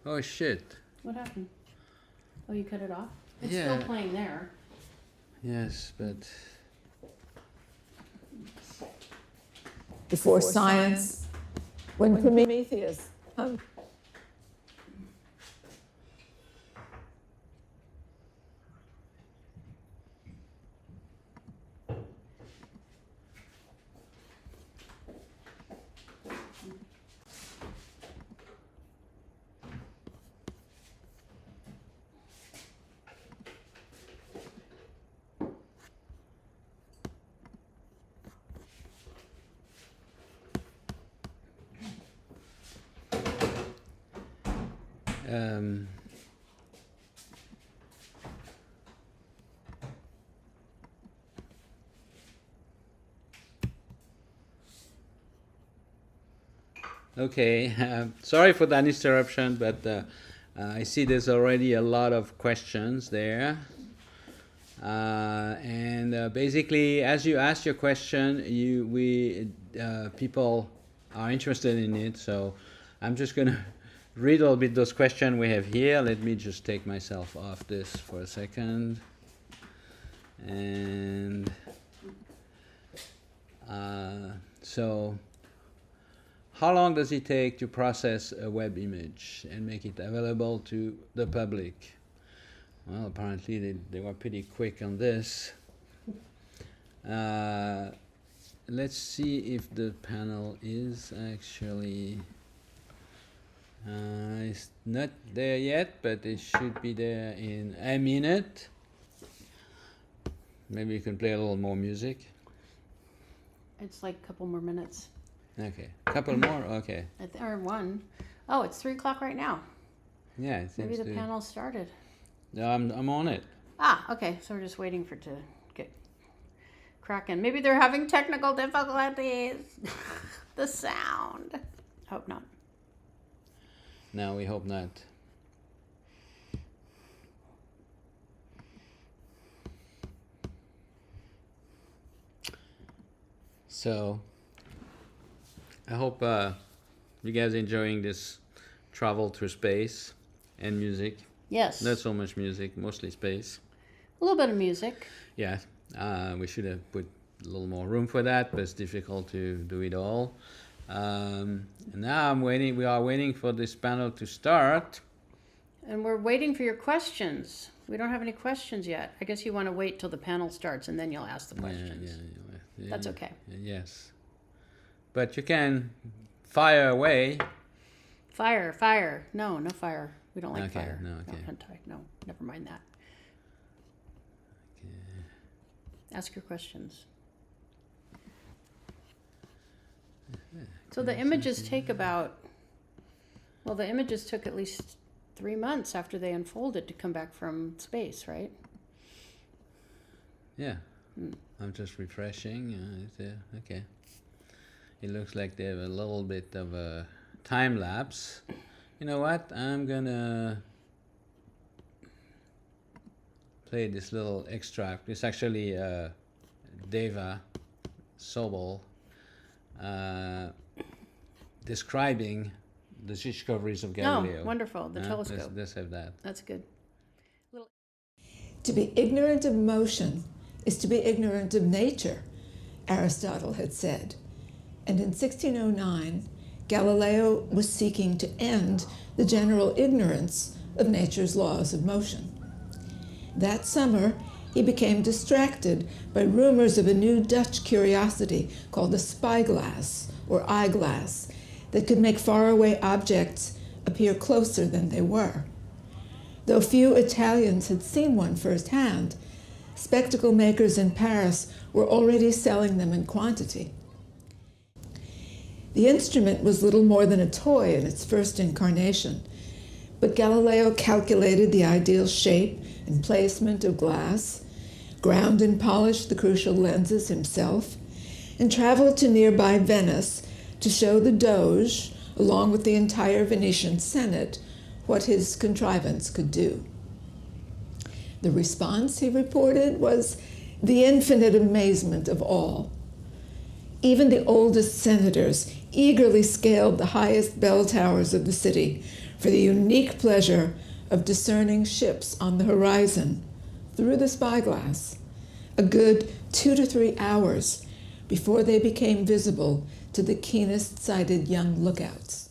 Oh shit. What happened? Oh, you cut it off? It's Yeah. still playing there. Yes, but Before science, when Prometheus hung. okay. Sorry for that interruption, but I see there's already a lot of questions there. Basically, as you ask your question, people are interested in it. So I'm just going to read a little bit those questions we have here. Let me just take myself off this for a second. And so, how long does it take to process a Webb image and make it available to the public? Well, apparently they were pretty quick on this. Let's see if the panel is actually... it's not there yet, but it should be there in a minute. Maybe you can play a little more music. It's like a couple more minutes. Okay, a couple more. Okay. Or one. Oh, it's 3 o'clock right now. Yeah, it seems maybe the panel started. No, I'm on it. Ah, okay. So we're just waiting for it to get cracking. Maybe they're having technical difficulties. The sound. Hope not. No, we hope not. So, I hope you guys are enjoying this travel through space and music. Yes. Not so much music, mostly space. A little bit of music. Yeah, we should have put a little more room for that, but it's difficult to do it all. Now we are waiting for this panel to start. And we're waiting for your questions. We don't have any questions yet. I guess you want to wait till the panel starts and then you'll ask the questions. Yeah, that's okay. Yes. But you can fire away. Fire. No fire. We don't like Okay, fire. no, okay. No, never mind that. Okay. Ask your questions. So the images take the images took at least 3 months after they unfolded to come back from space, right? Yeah. I'm just refreshing. Okay. It looks like they have a little bit of a time lapse. You know what? I'm gonna play this little extract. It's actually Deva Sobol describing the discoveries of Galileo. Oh, wonderful. The telescope. Let's have that. That's good. To be ignorant of motion is to be ignorant of nature, Aristotle had said. And in 1609, Galileo was seeking to end the general ignorance of nature's laws of motion. That summer, he became distracted by rumors of a new Dutch curiosity called a spyglass, or eyeglass, that could make faraway objects appear closer than they were. Though few Italians had seen one firsthand, spectacle makers in Paris were already selling them in quantity. The instrument was little more than a toy in its first incarnation, but Galileo calculated the ideal shape and placement of glass, ground and polished the crucial lenses himself, and traveled to nearby Venice to show the Doge, along with the entire Venetian Senate, what his contrivance could do. The response, he reported, was the infinite amazement of all. Even the oldest senators eagerly scaled the highest bell towers of the city for the unique pleasure of discerning ships on the horizon through the spyglass, a good 2 to 3 hours before they became visible to the keenest-sighted young lookouts.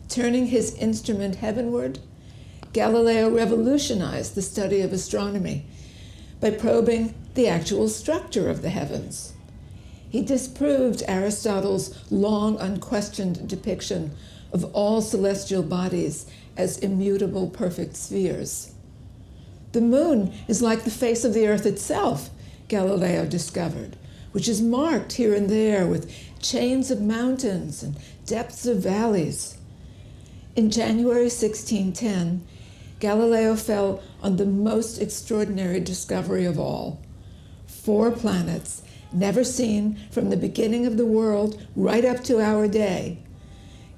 Turning his instrument heavenward, Galileo revolutionized the study of astronomy by probing the actual structure of the heavens. He disproved Aristotle's long unquestioned depiction of all celestial bodies as immutable perfect spheres. The moon is like the face of the earth itself, Galileo discovered, which is marked here and there with chains of mountains and depths of valleys. In January 1610, Galileo fell on the most extraordinary discovery of all: 4 planets never seen from the beginning of the world right up to our day,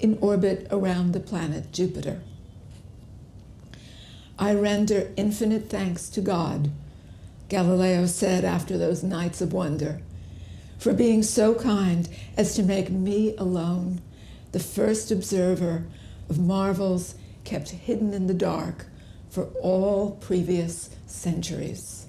in orbit around the planet Jupiter. I render infinite thanks to God, Galileo said after those nights of wonder, for being so kind as to make me alone the first observer of marvels kept hidden in the dark for all previous centuries.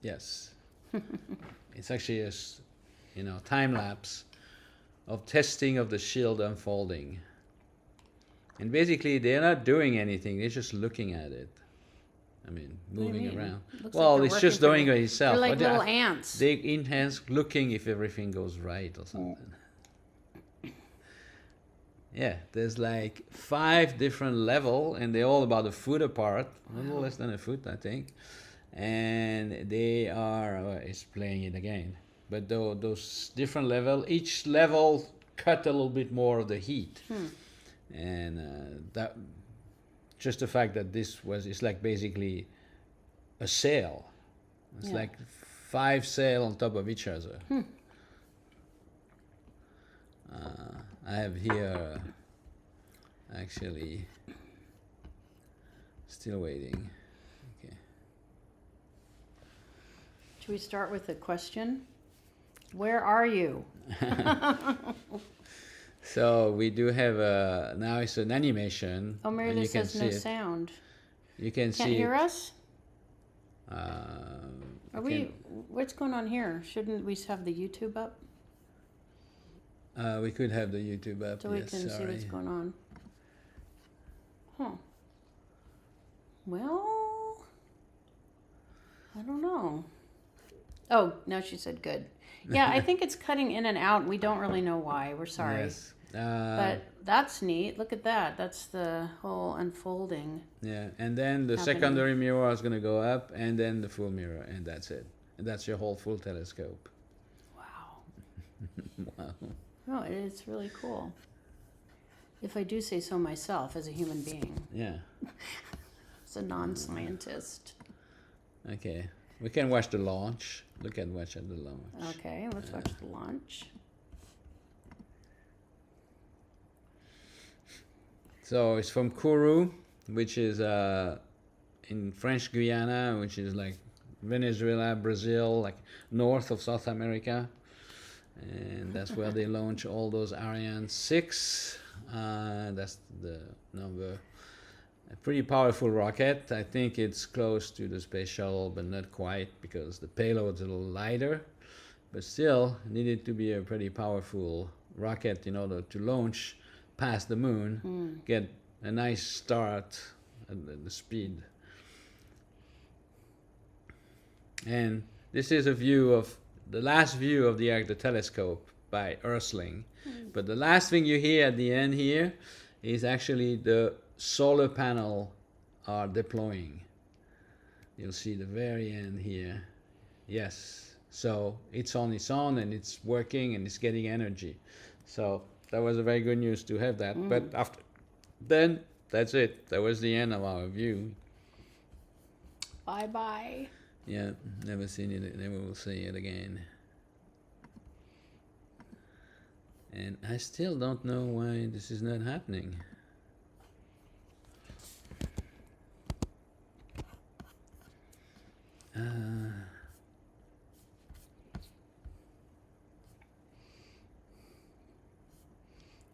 Yes. It's actually a time lapse of testing of the shield unfolding. And basically, they're not doing anything. They're just looking at it. I mean, moving around. Looks Well, like it's just doing it itself. They're like But little ants. They enhance looking if everything goes right or something. Yeah, there's like 5 different levels, and they're all about a foot apart, a little less than a foot, I think. And they are, it's playing it again. But those different levels, each level cut a little bit more of the heat. And that, just the fact that it's like basically a sail. It's like 5 sails on top of each other. I have here, actually, still waiting. Okay. Should we start with a question? Where are you? So we do have now it's an animation. Oh, Mary, and you this can has see no it. sound. You can Can't see hear it. us? Are we? What's going on here? Shouldn't we have the YouTube up We could have the YouTube up. so we yes, can see what's sorry. going on? Huh. Well, I don't know. Oh, no, she said good. Yeah, I think it's cutting in and out. We don't really know why. We're sorry. Yes. But that's neat. Look at that. That's the whole unfolding. Yeah, and then the happening. secondary mirror is going to go up, and then the full mirror, and that's it. And that's your whole full telescope. Wow. Wow. Oh, it's really cool. If I do say so myself as a human being, Yeah. as a non-scientist. Okay. We can watch the launch. Watch at the launch. Okay, let's watch the launch. So it's from Kourou, which is in French Guiana, which is like Venezuela, Brazil, like north of South America. And that's where they launch all those Ariane 6. That's the number. A pretty powerful rocket. I think it's close to the space shuttle, but not quite because the payload's a little lighter. But still, needed to be a pretty powerful rocket in order to launch past the moon, get a nice start at the speed. And this is a view of the last view of the telescope by Earthling. But the last thing you hear at the end here is actually the solar panel are deploying. You'll see the very end here. Yes, so it's on its own and it's working and it's getting energy. So that was a very good news to have that. But after then, that's it. That was the end of our view. Bye bye. Yeah, never seen it. Never will see it again. And I still don't know why this is not happening.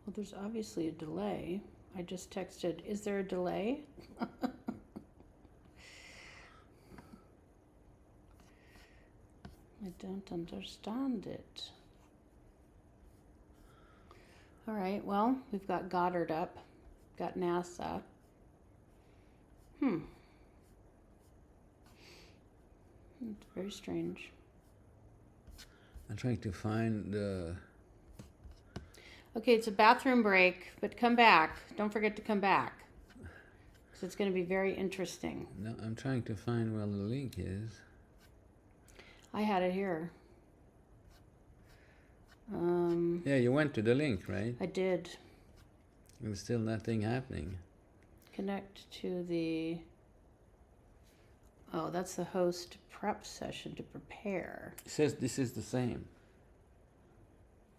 Well, there's obviously a delay. I just texted, is there a delay? I don't understand it. All right, well, we've got Goddard up, got NASA. It's very strange. I'm trying to find the... Okay, it's a bathroom break, but come back. Don't forget to come back. Because it's going to be very interesting. No, I'm trying to find where the link is. I had it here. Yeah, you went to the link, right? I did. There's still nothing happening. Connect to the... Oh, that's the host prep session to prepare. It says this is the same.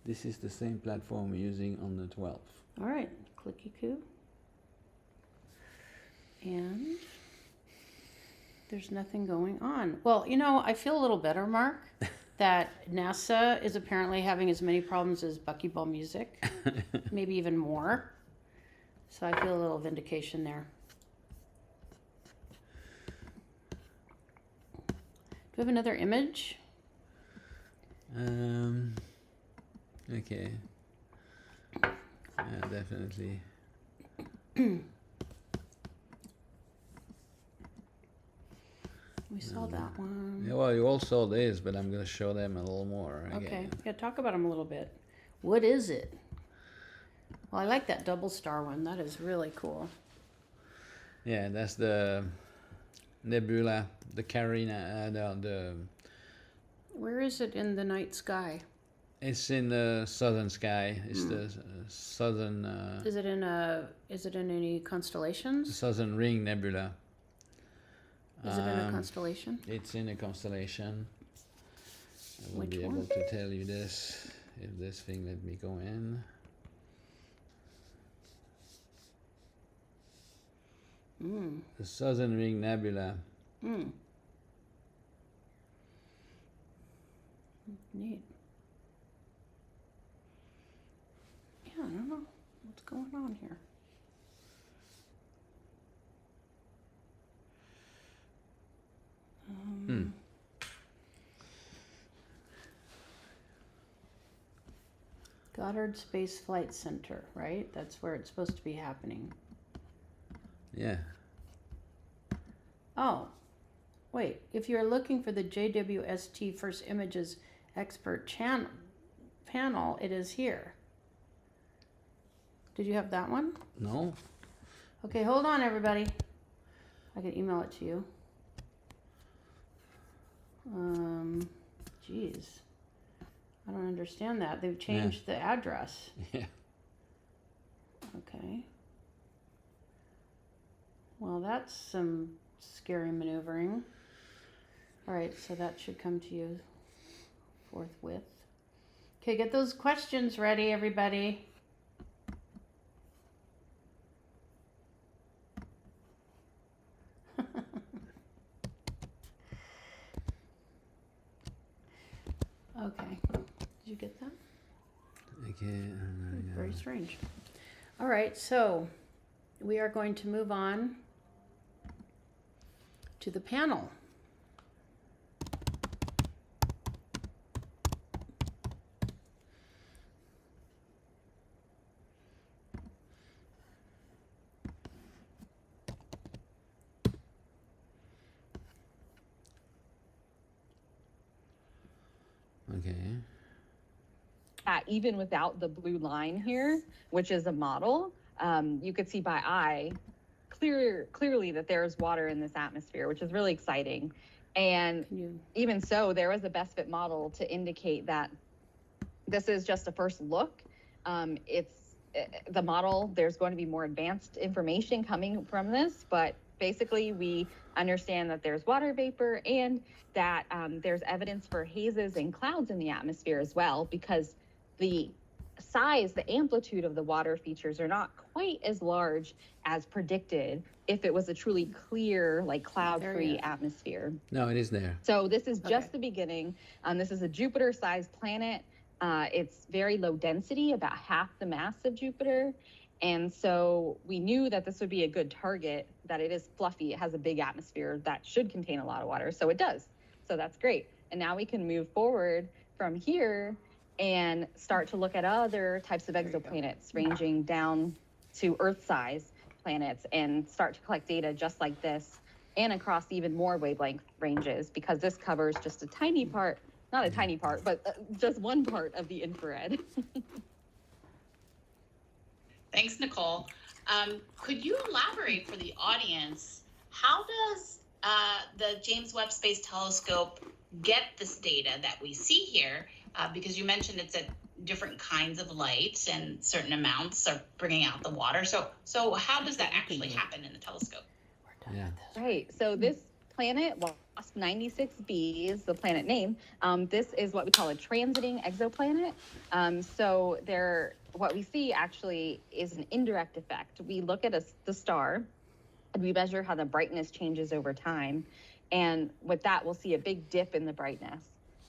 This is the same platform we're using on the 12th. All right, clicky-coo. And there's nothing going on. Well, you know, I feel a little better, Mark, that NASA is apparently having as many problems as Buckyball music, maybe even more. So I feel a little vindication there. Do we have another image? Okay. Yeah, definitely. We saw that one. Yeah, well, you all saw this, but I'm going to show them a little more again. Okay, yeah, talk about them a little bit. What is it? Well, I like that double star one. That is really cool. Yeah, that's the Nebula, the Carina, the... Where is it in the night sky? It's in the southern sky. It's the southern... Is it in any constellations? Southern Ring Nebula. Is it in a constellation? It's in a constellation. I will Which be one? able to tell you this if this thing let me go in. The Southern Ring Nebula. Neat. Yeah, I don't know what's going on here. Goddard Space Flight Center, right? That's where it's supposed to be happening. Yeah. Oh, wait. If you're looking for the JWST First Images Expert panel, it is here. Did you have that one? No? Okay, hold on, everybody. I can email it to you. Geez. I don't understand that. They've changed the address. Yeah. Okay. Well, that's some scary maneuvering. All right, so that should come to you forthwith. Okay, get those questions ready, everybody. Okay. Did you get that? Okay. Very strange. All right, so we are going to move on to the panel. even without the blue line here, which is a model, you could see by eye clearly that there is water in this atmosphere, which is really exciting. And even so, there was a best fit model to indicate that this is just a first look. It's the model, there's going to be more advanced information coming from this, but basically we understand that there's water vapor and that there's evidence for hazes and clouds in the atmosphere as well, because the size, the amplitude of the water features are not quite as large as predicted if it was a truly clear, like cloud-free atmosphere. No, it is there. So this is just the beginning. This is a Jupiter-sized planet. It's very low density, about half the mass of Jupiter. And so we knew that this would be a good target, that it is fluffy, it has a big atmosphere that should contain a lot of water. So it does. So that's great. And now we can move forward from here and start to look at other types of exoplanets ranging down to Earth-size planets and start to collect data just like this and across even more wavelength ranges, because this covers just a tiny part, not a tiny part, but just one part of the infrared. Thanks, Nicole. Could you elaborate for the audience, how does the James Webb Space Telescope get this data that we see here? Because you mentioned it's at different kinds of light and certain amounts are bringing out the water. So how does that actually happen in the telescope? Yeah. Right. So this planet, WASP 96b is the planet name. This is what we call a transiting exoplanet. So what we see actually is an indirect effect. We look at the star and we measure how the brightness changes over time. And with that, we'll see a big dip in the brightness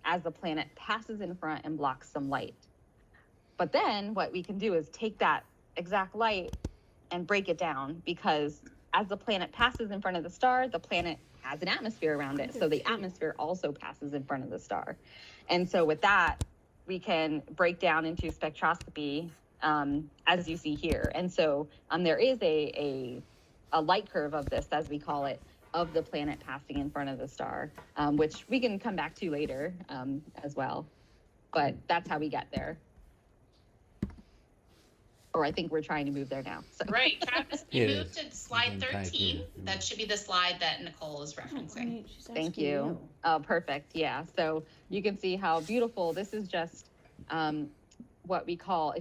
as the planet passes in front and blocks some light. But then what we can do is take that exact light and break it down, because as the planet passes in front of the star, the planet has an atmosphere around it. So the atmosphere also passes in front of the star. And so with that, we can break down into spectroscopy, as you see here. And so there is a light curve of this, as we call it, of the planet passing in front of the star, which we can come back to later as well. But that's how we get there. Or I think we're trying to move there now. So. Right, Travis, you moved to slide 13. That should be the slide that Nicole is referencing. Thank you. Oh, perfect. Yeah. So you can see how beautiful this is. Just what we call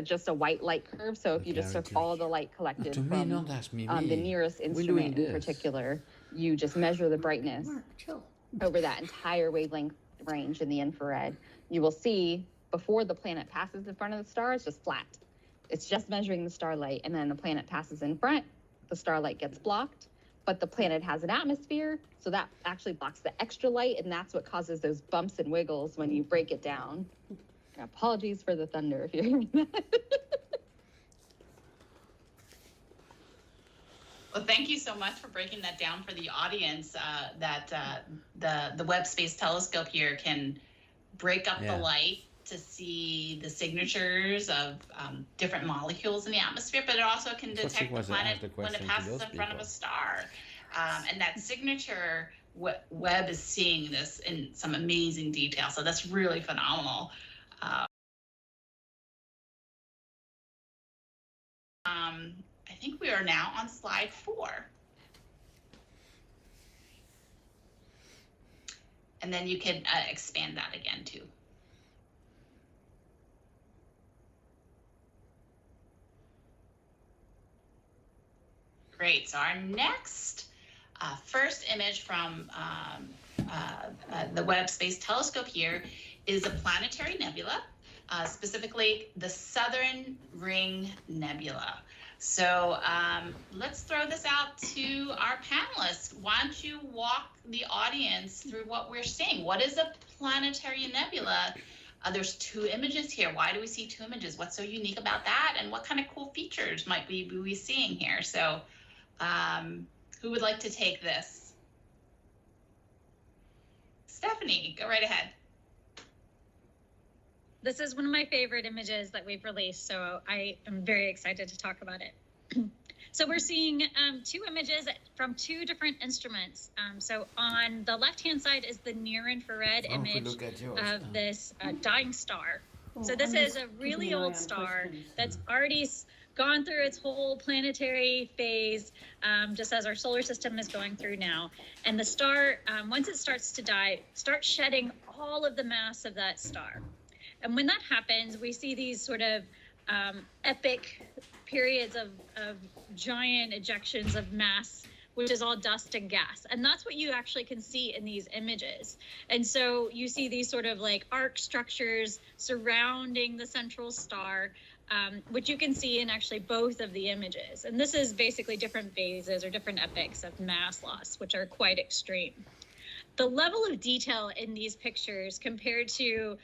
just a white light curve. So if you just took all the light collected from the nearest instrument in particular, you just measure the brightness over that entire wavelength range in the infrared. You will see before the planet passes in front of the star, it's just flat. It's just measuring the starlight, and then the planet passes in front, the starlight gets blocked, but the planet has an atmosphere, so that actually blocks the extra light, and that's what causes those bumps and wiggles when you break it down. And apologies for the thunder if you're hearing that. Well, thank you so much for breaking that down for the audience, that the Webb Space Telescope here can break up the light to see the signatures of different molecules in the atmosphere, but it also can detect the planet when it passes in front of a star. And that signature, Webb is seeing this in some amazing detail. So that's really phenomenal. I think we are now on slide 4. And then you can expand that again too. Great. So our next first image from the Webb Space Telescope here is a planetary nebula, specifically the Southern Ring Nebula. So let's throw this out to our panelists. Why don't you walk the audience through what we're seeing? What is a planetary nebula? There's 2 images here. Why do we see 2 images? What's so unique about that? And what kind of cool features might we be seeing here? So who would like to take this? Stephanie, go right ahead. This is one of my favorite images that we've released, so I am very excited to talk about it. So we're seeing 2 images from 2 different instruments. So on the left-hand side is the near-infrared image of this dying star. Cool. So this I'm is just a really keeping an eye old on star questions. that's already gone through its whole planetary phase, just as our solar system is going through now. And the star, once it starts to die, starts shedding all of the mass of that star. And when that happens, we see these sort of epic periods of giant ejections of mass, which is all dust and gas. And that's what you actually can see in these images. And so you see these sort of like arc structures surrounding the central star, which you can see in actually both of the images. And this is basically different phases or different epochs of mass loss, which are quite extreme. The level of detail in these pictures compared to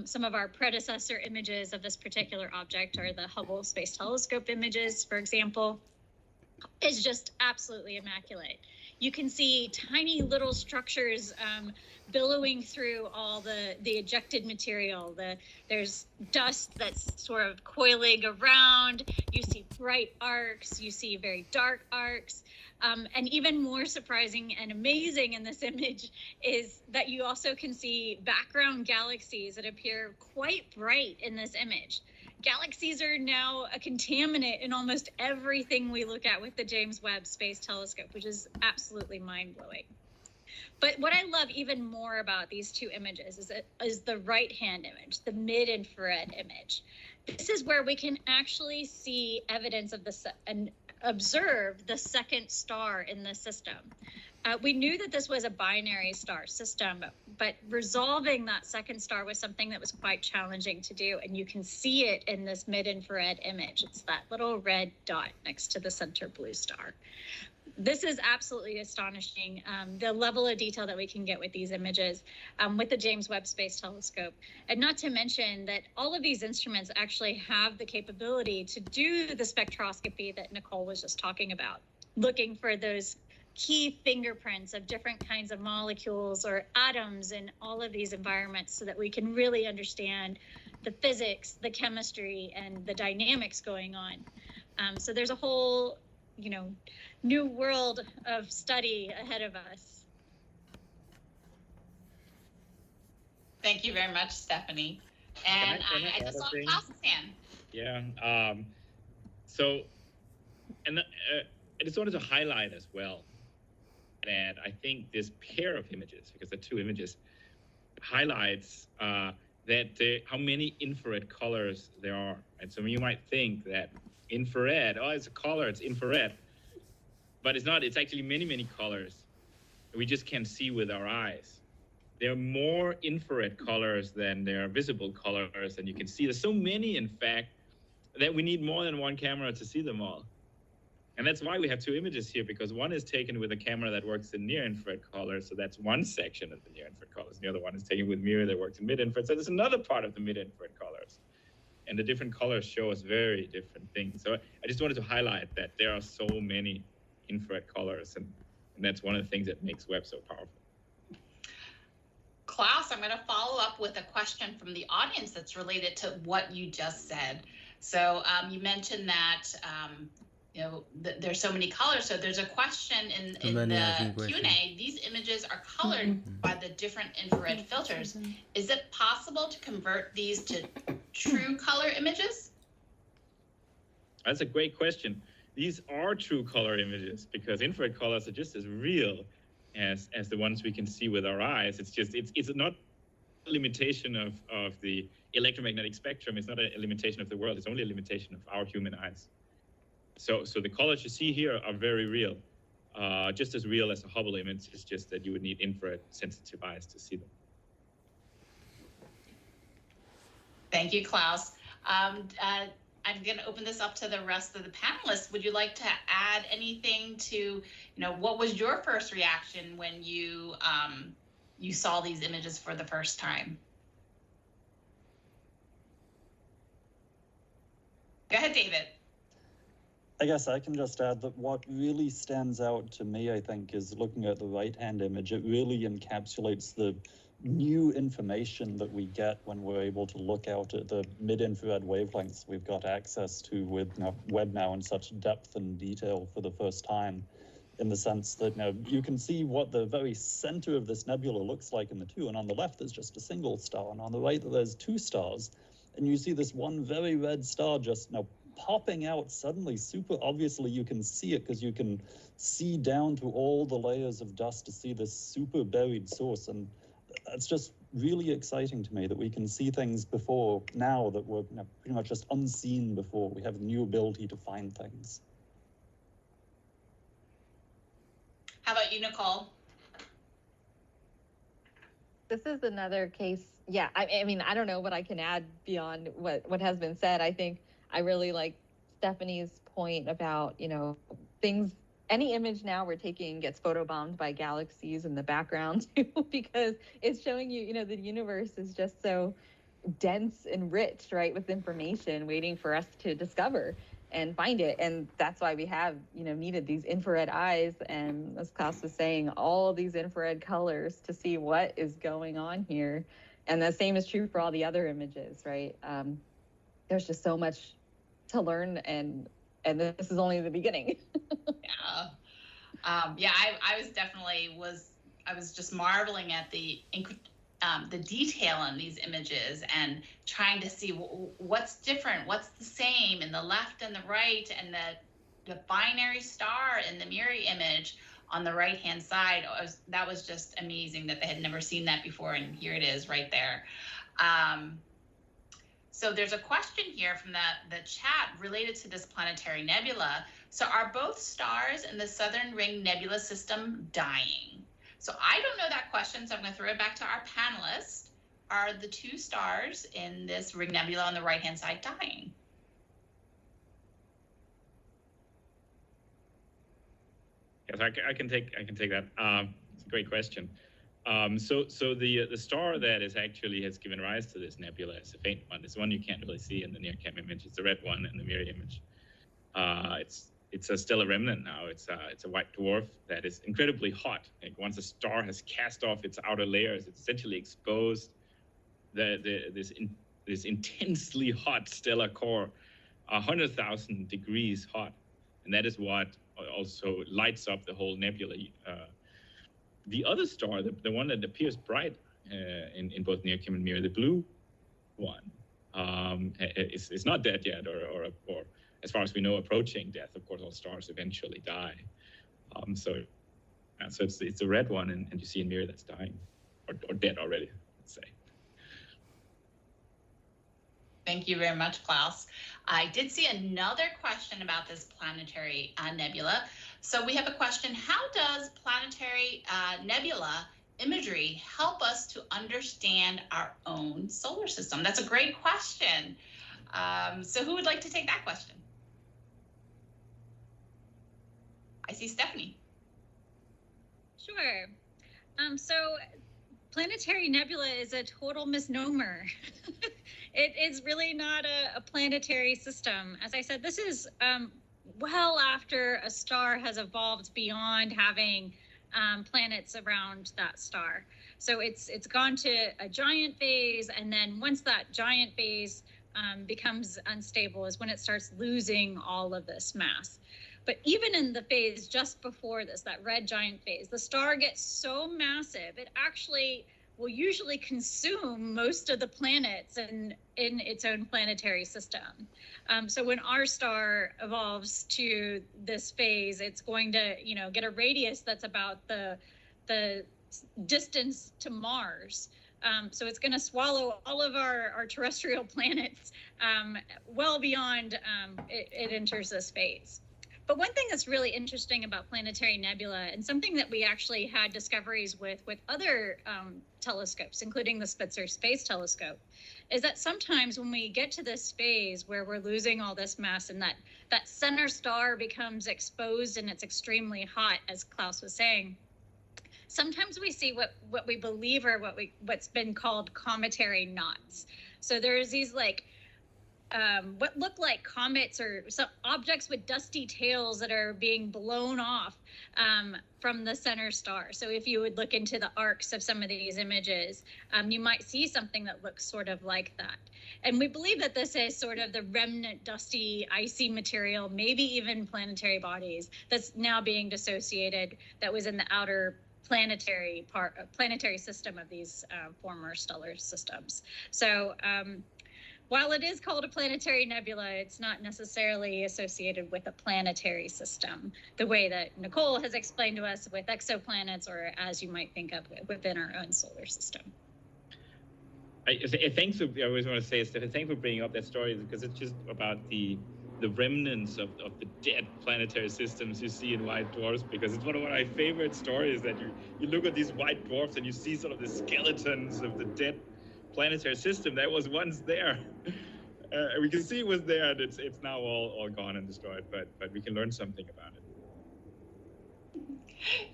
some of our predecessor images of this particular object, or the Hubble Space Telescope images, for example, is just absolutely immaculate. You can see tiny little structures billowing through all the ejected material. There's dust that's sort of coiling around. You see bright arcs, you see very dark arcs. And even more surprising and amazing in this image is that you also can see background galaxies that appear quite bright in this image. Galaxies are now a contaminant in almost everything we look at with the James Webb Space Telescope, which is absolutely mind-blowing. But what I love even more about these two images is the right-hand image, the mid-infrared image. This is where we can actually see evidence of and observe the second star in the system. We knew that this was a binary star system, but resolving that second star was something that was quite challenging to do. And you can see it in this mid-infrared image. It's that little red dot next to the center blue star. This is absolutely astonishing, the level of detail that we can get with these images with the James Webb Space Telescope. And not to mention that all of these instruments actually have the capability to do the spectroscopy that Nicole was just talking about, looking for those key fingerprints of different kinds of molecules or atoms in all of these environments, so that we can really understand the physics, the chemistry, and the dynamics going on. So there's a whole, new world of study ahead of us. Thank you very much, Stephanie. And I just saw Klaus's hand. Yeah. I just wanted to highlight as well that I think this pair of images, because the two images, highlights that how many infrared colors there are. And so you might think that infrared, it's a color, it's infrared. But it's not, it's actually many, many colors we just can't see with our eyes. There are more infrared colors than there are visible colors, and you can see there's so many, in fact, that we need more than one camera to see them all. And that's why we have two images here, because one is taken with a camera that works in near-infrared colors, so that's one section of the near-infrared colors. The other one is taken with mirror that works in mid-infrared, so there's another part of the mid-infrared colors. And the different colors show us very different things. So I just wanted to highlight that there are so many infrared colors, and that's one of the things that makes Webb so powerful. Klaus, I'm going to follow up with a question from the audience that's related to what you just said. So you mentioned that there's so many colors. So there's a question in the Q&A. These images are colored by the different infrared filters. Is it possible to convert these to true color images? That's a great question. These are true color images, because infrared colors are just as real as the ones we can see with our eyes. It's just, it's not a limitation of the electromagnetic spectrum. It's not a limitation of the world. It's only a limitation of our human eyes. So the colors you see here are very real, just as real as a Hubble image. It's just that you would need infrared sensitive eyes to see them. Thank you, Klaus. I'm going to open this up to the rest of the panelists. Would you like to add anything to, what was your first reaction when you saw these images for the first time? Go ahead, David. I guess I can just add that what really stands out to me, I think, is looking at the right-hand image. It really encapsulates the new information that we get when we're able to look out at the mid-infrared wavelengths we've got access to with Webb now in such depth and detail for the first time, in the sense that you can see what the very center of this nebula looks like in the two, and on the left there's just a single star, and on the right there's two stars. and you see this one very red star just now popping out suddenly, super obviously. You can see it because you can see down to all the layers of dust to see this super buried source. And it's just really exciting to me that we can see things before now that were pretty much just unseen before. We have a new ability to find things. How about you, Nicole? This is another case. Yeah, I mean, I don't know what I can add beyond what has been said. I think I really like Stephanie's point about, things, any image now we're taking gets photobombed by galaxies in the background too, because it's showing you, the universe is just so dense and rich, right, with information waiting for us to discover and find it. And that's why we have, needed these infrared eyes. And as Klaus was saying, all these infrared colors to see what is going on here. And the same is true for all the other images, right? There's just so much to learn, and this is only the beginning. Yeah. I was just marveling at the detail in these images and trying to see what's different, what's the same in the left and the right, and the binary star in the mirror image on the right-hand side. That was just amazing that they had never seen that before, and here it is right there. So there's a question here from the chat related to this planetary nebula. So are both stars in the Southern Ring Nebula system dying? So I don't know that question, so I'm going to throw it back to our panelists. Are the two stars in this ring nebula on the right-hand side dying? Yes, I can take that. It's a great question. So the star that has given rise to this nebula is a faint one. It's one you can't really see in the near cam image. It's the red one in the mirror image. It's a stellar remnant now. It's a white dwarf that is incredibly hot. Like once a star has cast off its outer layers, it's essentially exposed this intensely hot stellar core, 100,000 degrees hot, and that is what also lights up the whole nebula. The other star, the one that appears bright in both near cam and mirror, the blue one, is not dead yet, or as far as we know, approaching death. Of course, all stars eventually die. So it's the red one, and you see in mirror that's dying, or dead already, let's say. Thank you very much, Klaus. I did see another question about this planetary nebula. So we have a question: how does planetary nebula imagery help us to understand our own solar system? That's a great question. So who would like to take that question? I see Stephanie. Sure. So planetary nebula is a total misnomer. It is really not a planetary system. As I said, this is well after a star has evolved beyond having planets around that star. So it's gone to a giant phase, and then once that giant phase becomes unstable is when it starts losing all of this mass. But even in the phase just before this, that red giant phase, the star gets so massive, it actually will usually consume most of the planets in its own planetary system. So when our star evolves to this phase, it's going to, get a radius that's about the distance to Mars. So it's going to swallow all of our terrestrial planets well beyond it enters this phase. But one thing that's really interesting about planetary nebula, and something that we actually had discoveries with other telescopes, including the Spitzer Space Telescope, is that sometimes when we get to this phase where we're losing all this mass and that center star becomes exposed and it's extremely hot, as Klaus was saying, sometimes we see what we believe are what's been called cometary knots. So there's these what look like comets or some objects with dusty tails that are being blown off from the center star. So if you would look into the arcs of some of these images, you might see something that looks sort of like that. And we believe that this is sort of the remnant dusty, icy material, maybe even planetary bodies, that's now being dissociated, that was in the outer planetary system of these former stellar systems. So while it is called a planetary nebula, it's not necessarily associated with a planetary system, the way that Nicole has explained to us with exoplanets, or as you might think of within our own solar system. Thanks for, I always want to say, Stephen, thanks for bringing up that story, because it's just about the remnants of the dead planetary systems you see in white dwarfs, because it's one of my favorite stories, that you look at these white dwarfs and you see sort of the skeletons of the dead planetary system that was once there. We can see it was there, and it's now all gone and destroyed, but we can learn something about it.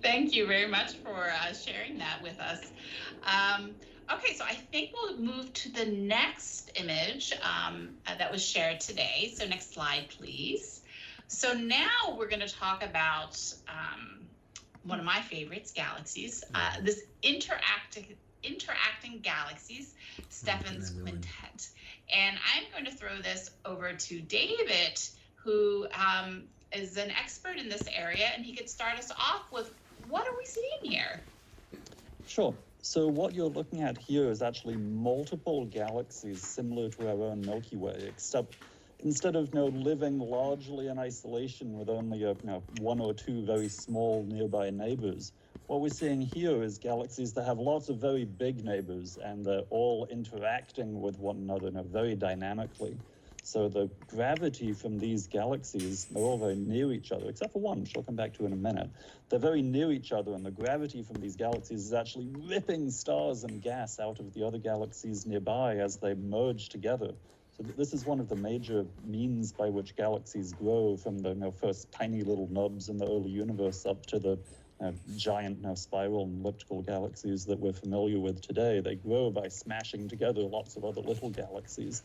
Thank you very much for sharing that with us. Okay, so I think we'll move to the next image that was shared today. So next slide, please. So now we're going to talk about one of my favorites, galaxies. This interacting galaxies, Stephan's quintet. And I'm going to throw this over to David, who is an expert in this area, and he could start us off with, what are we seeing here? Sure. So what you're looking at here is actually multiple galaxies similar to our own Milky Way, except instead of living largely in isolation with only one or two very small nearby neighbors, what we're seeing here is galaxies that have lots of very big neighbors, and they're all interacting with one another very dynamically. So the gravity from these galaxies, they're all very near each other, except for one, which I'll come back to in a minute. They're very near each other, and the gravity from these galaxies is actually ripping stars and gas out of the other galaxies nearby as they merge together. So this is one of the major means by which galaxies grow, from the first tiny little nubs in the early universe up to the giant spiral and elliptical galaxies that we're familiar with today. They grow by smashing together lots of other little galaxies.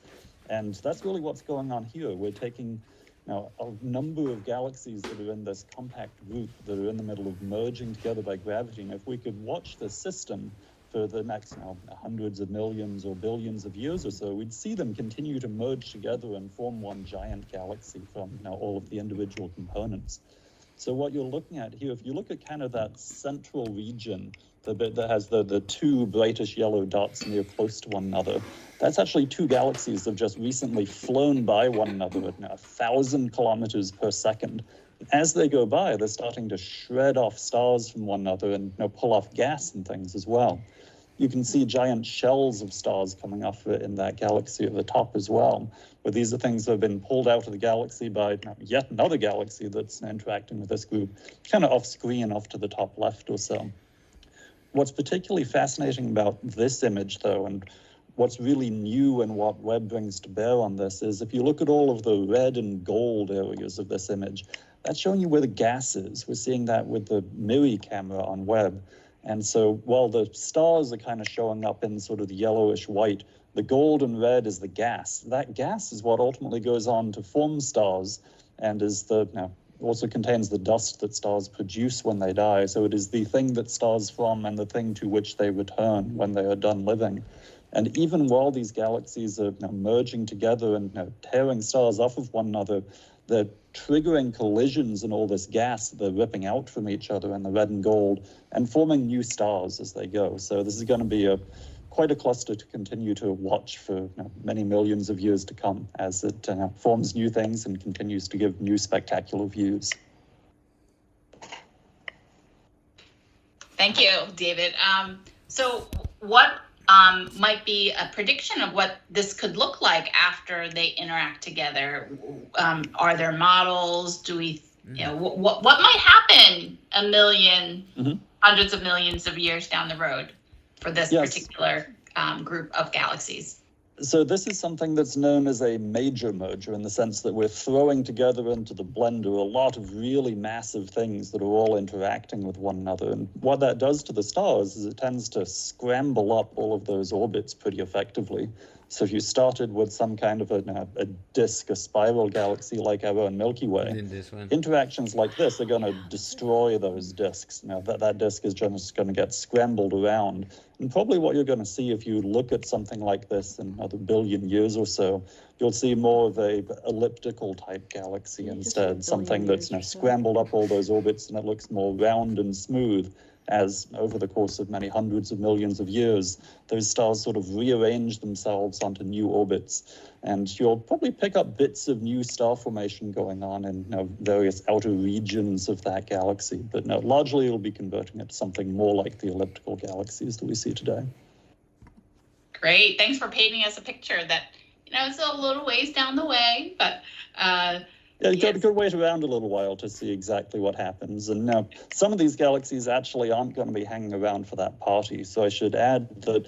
And that's really what's going on here. We're taking a number of galaxies that are in this compact group that are in the middle of merging together by gravity. And if we could watch this system for the next hundreds of millions or billions of years or so, we'd see them continue to merge together and form one giant galaxy from all of the individual components. So what you're looking at here, if you look at kind of that central region, the bit that has the two brightest yellow dots near close to one another, that's actually two galaxies that have just recently flown by one another at 1,000 kilometers per second. As they go by, they're starting to shred off stars from one another and pull off gas and things as well. You can see giant shells of stars coming off it in that galaxy at the top as well. But these are things that have been pulled out of the galaxy by yet another galaxy that's interacting with this group, kind of off screen, off to the top left or so. What's particularly fascinating about this image, though, and what's really new and what Webb brings to bear on this, is if you look at all of the red and gold areas of this image, that's showing you where the gas is. We're seeing that with the MIRI camera on Webb. And so while the stars are kind of showing up in sort of the yellowish white, the gold and red is the gas. That gas is what ultimately goes on to form stars, and is also contains the dust that stars produce when they die. So it is the thing that stars form and the thing to which they return when they are done living. And even while these galaxies are merging together and tearing stars off of one another, they're triggering collisions in all this gas that they're ripping out from each other in the red and gold, and forming new stars as they go. So this is going to be quite a cluster to continue to watch for many millions of years to come, as it forms new things and continues to give new spectacular views. Thank you, David. So what might be a prediction of what this could look like after they interact together? Are there models? Do we, what might happen a million, hundreds of millions of years down the road for this particular group of galaxies? So this is something that's known as a major merger, in the sense that we're throwing together into the blender a lot of really massive things that are all interacting with one another. And what that does to the stars is it tends to scramble up all of those orbits pretty effectively. So if you started with some kind of a disk, a spiral galaxy like our own Milky Way, interactions like this are going to destroy those disks. Now that disk is just going to get scrambled around. And probably what you're going to see if you look at something like this in another billion years or so, you'll see more of a elliptical type galaxy instead, something that's scrambled up all those orbits and it looks more round and smooth. as over the course of many hundreds of millions of years, those stars sort of rearrange themselves onto new orbits. And you'll probably pick up bits of new star formation going on in various outer regions of that galaxy. But no, largely it'll be converting it to something more like the elliptical galaxies that we see today. Great. Thanks for painting us a picture that, it's a little ways down the way, but yeah, you got a good wait around a little while to see exactly what happens. And now some of these galaxies actually aren't going to be hanging around for that party. So I should add that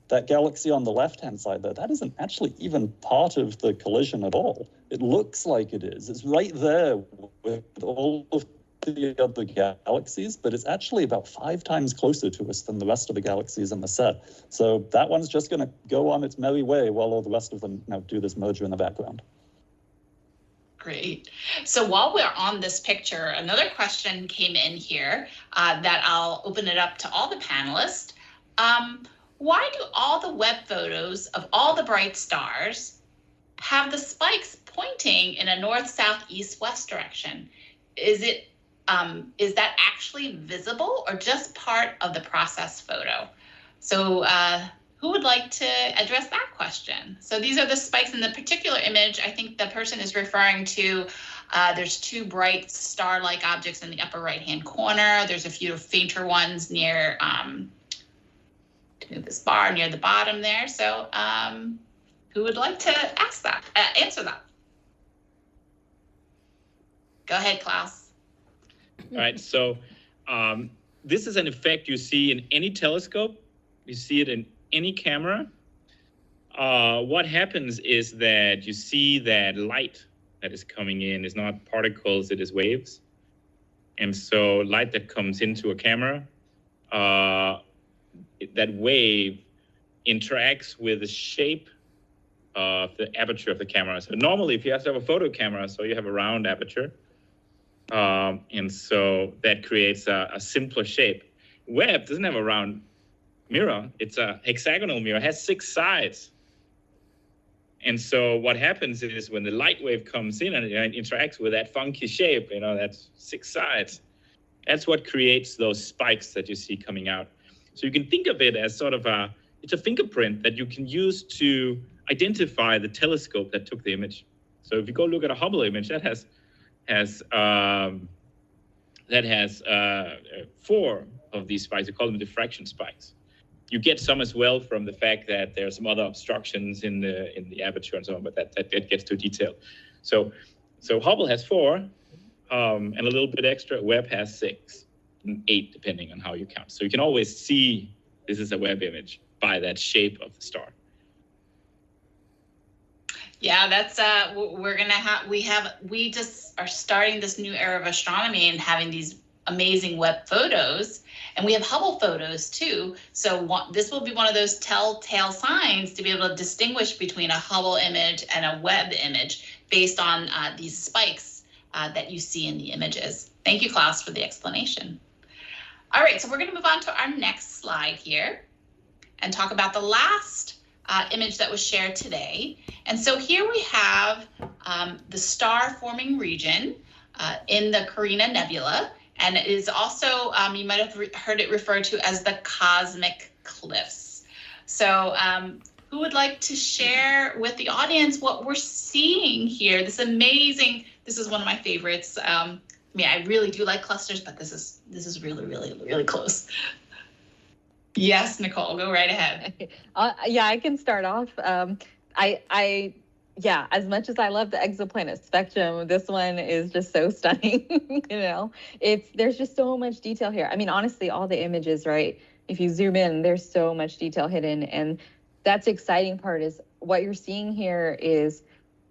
that galaxy on the left-hand side there, that isn't actually even part of the collision at all. It looks like it is. It's right there with all of the other galaxies, but it's actually about 5 times closer to us than the rest of the galaxies in the set. So that one's just going to go on its merry way while all the rest of them do this merger in the background. Great. So while we're on this picture, another question came in here that I'll open it up to all the panelists. Why do all the Webb photos of all the bright stars have the spikes pointing in a north, south, east, west direction? Is that actually visible or just part of the process photo? So who would like to address that question? So these are the spikes in the particular image. I think the person is referring to, there's 2 bright star-like objects in the upper right-hand corner. There's a few fainter ones near this bar near the bottom there. So who would like to answer that? Go ahead, Klaus. All right, so this is an effect you see in any telescope. You see it in any camera. What happens is that you see that light that is coming in is not particles, it is waves. And so light that comes into a camera, that wave interacts with the shape of the aperture of the camera. So normally if you have to have a photo camera, so you have a round aperture, and so that creates a simpler shape. Webb doesn't have a round mirror, it's a hexagonal mirror, it has 6 sides. And so what happens is when the light wave comes in and it interacts with that funky shape, that's 6 sides. That's what creates those spikes that you see coming out. So you can think of it as sort of it's a fingerprint that you can use to identify the telescope that took the image. So if you go look at a Hubble image, that has 4 of these spikes. We call them diffraction spikes. You get some as well from the fact that there are some other obstructions in the aperture and so on, but that gets too detailed. So Hubble has 4, and a little bit extra. Webb has 6, and 8 depending on how you count. So you can always see this is a Webb image by that shape of the star. Yeah, that's we just are starting this new era of astronomy and having these amazing Webb photos, and we have Hubble photos too. So this will be one of those telltale signs to be able to distinguish between a Hubble image and a Webb image based on these spikes that you see in the images. Thank you, Klaus, for the explanation. All right, so we're going to move on to our next slide here and talk about the last image that was shared today. And so here we have the star forming region in the Carina Nebula, and it is also, you might have heard it referred to as the cosmic cliffs. So who would like to share with the audience what we're seeing here? This is one of my favorites. I really do like clusters, but this is really, really, really close. Yes, Nicole, go right ahead. Yeah, I can start off. As much as I love the exoplanet spectrum, this one is just so stunning. There's just so much detail here. I mean, honestly, all the images, right? If you zoom in, there's so much detail hidden. And that's the exciting part, is what you're seeing here is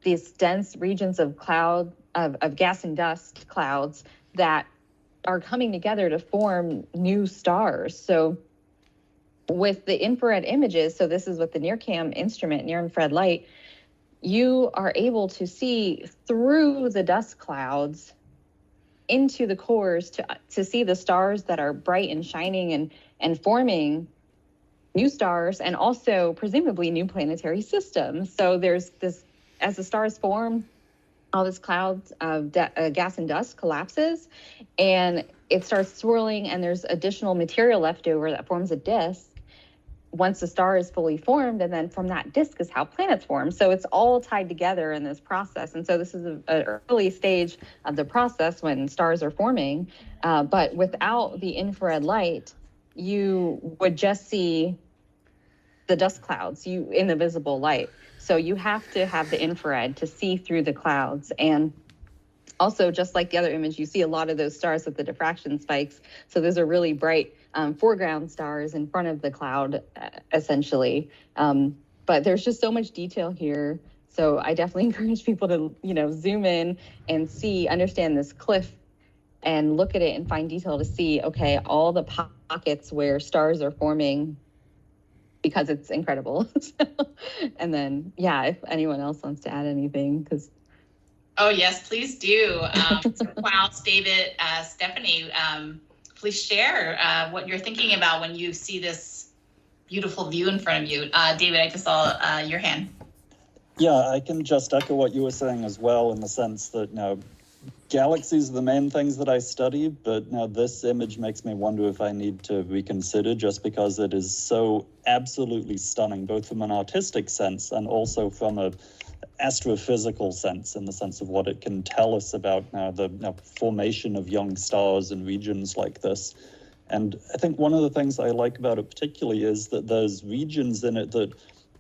these dense regions of cloud, of gas and dust clouds that are coming together to form new stars. So with the infrared images, so this is with the NIRCam instrument, near infrared light, you are able to see through the dust clouds into the cores to see the stars that are bright and shining and forming new stars, and also presumably new planetary systems. So there's this, as the stars form, all this clouds of gas and dust collapses, and it starts swirling, and there's additional material left over that forms a disk once the star is fully formed, and then from that disk is how planets form. So it's all tied together in this process. And so this is an early stage of the process when stars are forming, but without the infrared light, you would just see the dust clouds in the visible light. So you have to have the infrared to see through the clouds. And also, just like the other image, you see a lot of those stars with the diffraction spikes. So those are really bright foreground stars in front of the cloud, essentially. But there's just so much detail here. So I definitely encourage people to, zoom in and understand this cliff and look at it and find detail to see, okay, all the pockets where stars are forming, because it's incredible. And then, yeah, if anyone else wants to add anything, because. Oh, yes, please do. Klaus, David, Stephanie, please share what you're thinking about when you see this beautiful view in front of you. David, I just saw your hand. Yeah, I can just echo what you were saying as well, in the sense that galaxies are the main things that I study, but now this image makes me wonder if I need to reconsider, just because it is so absolutely stunning, both from an artistic sense and also from a astrophysical sense, in the sense of what it can tell us about the formation of young stars in regions like this. And I think one of the things I like about it particularly is that there's regions in it that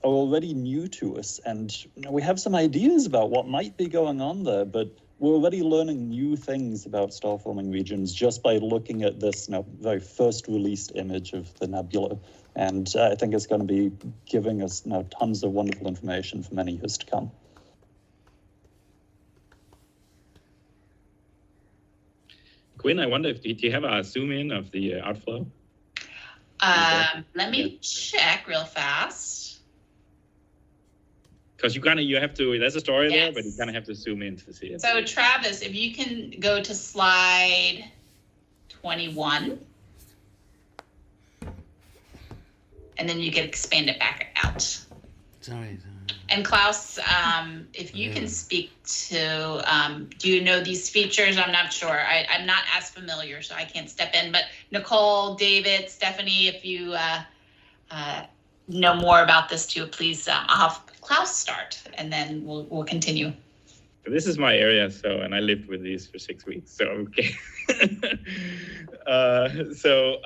are already new to us, and we have some ideas about what might be going on there, but we're already learning new things about star-forming regions just by looking at this very first released image of the nebula. And I think it's going to be giving us tons of wonderful information for many years to come. Quinn, I wonder do you have a zoom in of the outflow? Let me check real fast. Because you have to, there's a story Yes. there, but you kind of have to zoom in to see it. So Travis, if you can go to slide 21, and then you can expand it back out. Sorry. And Klaus, if you can speak to, do you know these features? I'm not sure. I'm not as familiar, so I can't step in. But Nicole, David, Stephanie, if you know more about this too, please, I'll have Klaus start, and then we'll continue. This is my area, and I lived with these for 6 weeks, so okay. So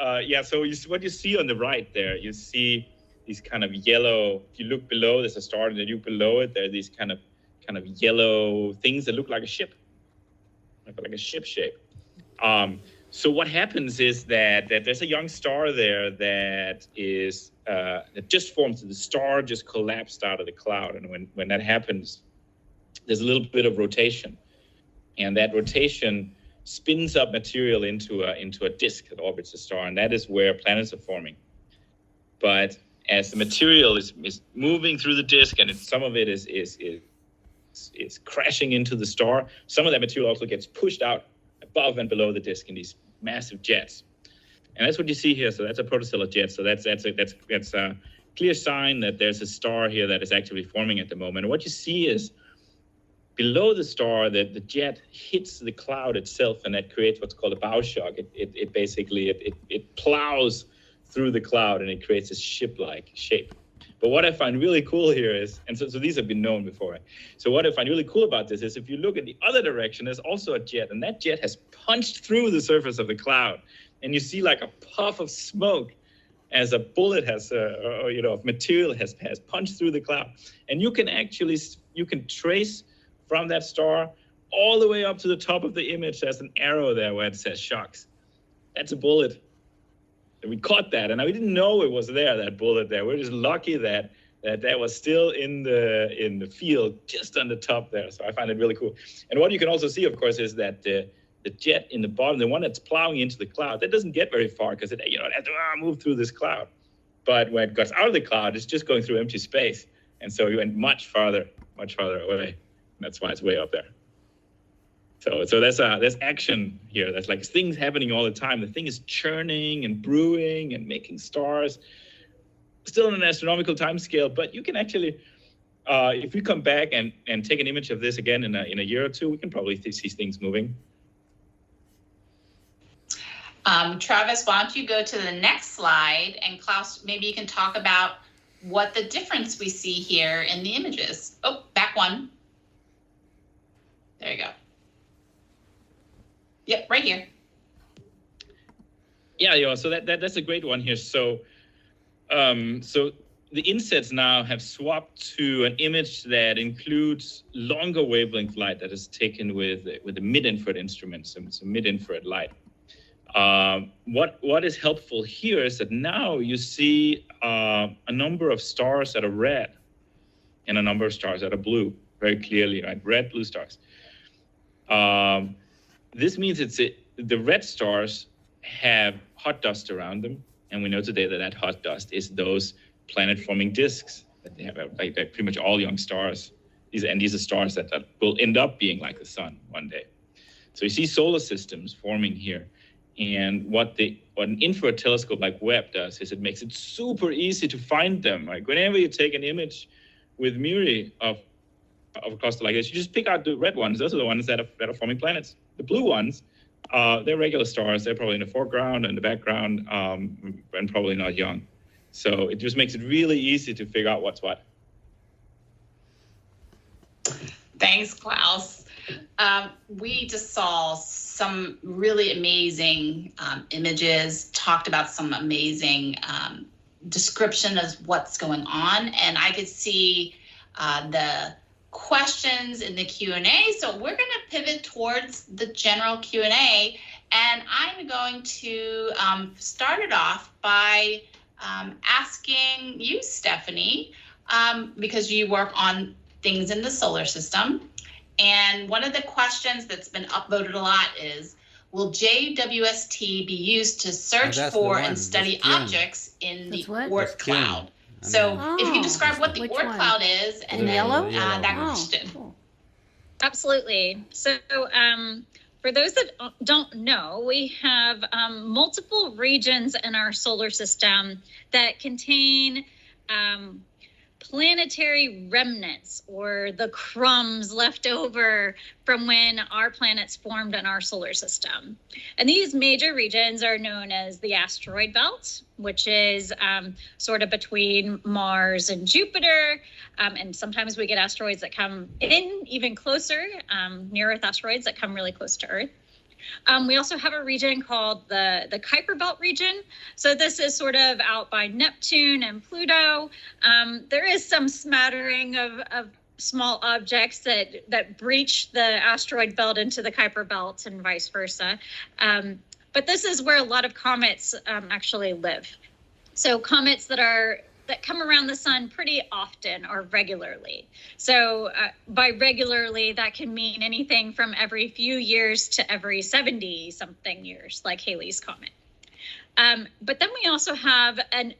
what you see on the right there, you see these kind of yellow, if you look below, there's a star, and then you below it, there are these kind of yellow things that look like a ship, like a ship shape. So what happens is that there's a young star there that is that just formed. So the star just collapsed out of the cloud, and when that happens, there's a little bit of rotation, and that rotation spins up material into a disk that orbits the star, and that is where planets are forming. But as the material is moving through the disk, and some of it is crashing into the star, some of that material also gets pushed out above and below the disk in these massive jets. And that's what you see here. So that's a protostellar jet. So that's a clear sign that there's a star here that is actively forming at the moment. And what you see is below the star, that the jet hits the cloud itself, and that creates what's called a bow shock. It basically plows through the cloud, and it creates this ship-like shape. But what I find really cool here is, and so these have been known before. So what I find really cool about this is if you look at the other direction, there's also a jet, and that jet has punched through the surface of the cloud. And you see like a puff of smoke as a bullet has, of material has punched through the cloud. And you can trace from that star all the way up to the top of the image. There's an arrow there where it says shocks. That's a bullet. And we caught that, and we didn't know it was there, that bullet there. We're just lucky that was still in the field just on the top there. So I find it really cool. And what you can also see, of course, is that the jet in the bottom, the one that's plowing into the cloud, that doesn't get very far because it has to move through this cloud. But when it goes out of the cloud, it's just going through empty space. And so you went much farther away. That's why it's way up there. So there's action here. There's like things happening all the time. The thing is churning and brewing and making stars. Still on an astronomical time scale, but you can actually if we come back and take an image of this again in a year or two, we can probably see things moving. Travis, why don't you go to the next slide, and Klaus, maybe you can talk about what the difference we see here in the images. Oh, back one. There you go. Yep, right here. Yeah, so that's a great one here. So, so the insets now have swapped to an image that includes longer wavelength light that is taken with the mid-infrared instruments, some mid-infrared light. What is helpful here is that now you see a number of stars that are red and a number of stars that are blue, very clearly, right? Red, blue stars. This means the red stars have hot dust around them, and we know today that hot dust is those planet-forming disks that they have, like pretty much all young stars. These are stars that will end up being like the sun one day. So you see solar systems forming here. And what an infrared telescope like Webb does is it makes it super easy to find them. Like whenever you take an image with MIRI of a cluster like this, you just pick out the red ones. Those are the ones that are forming planets. The blue ones, they're regular stars. They're probably in the foreground and the background, and probably not young. So it just makes it really easy to figure out what's what. Thanks, Klaus. We just saw some really amazing images, talked about some amazing description of what's going on, and I could see the questions in the Q&A. So we're going to pivot towards the general Q&A, and I'm going to start it off by asking you, Stephanie, because you work on things in the solar system. And one of the questions that's been upvoted a lot is, will JWST be used to search for and study objects in the Oort cloud? So if you describe what the Oort cloud is, and then that question. Cool. Absolutely. So for those that don't know, we have multiple regions in our solar system that contain planetary remnants, or the crumbs left over from when our planets formed in our solar system. And these major regions are known as the asteroid belt, which is sort of between Mars and Jupiter. And sometimes we get asteroids that come in even closer, near-Earth asteroids that come really close to Earth. We also have a region called the Kuiper Belt region. So this is sort of out by Neptune and Pluto. There is some smattering of small objects that breach the asteroid belt into the Kuiper Belt and vice versa. But this is where a lot of comets actually live. So comets that come around the sun pretty often or regularly. So by regularly, that can mean anything from every few years to every 70-something years, like Halley's Comet. But then we also have a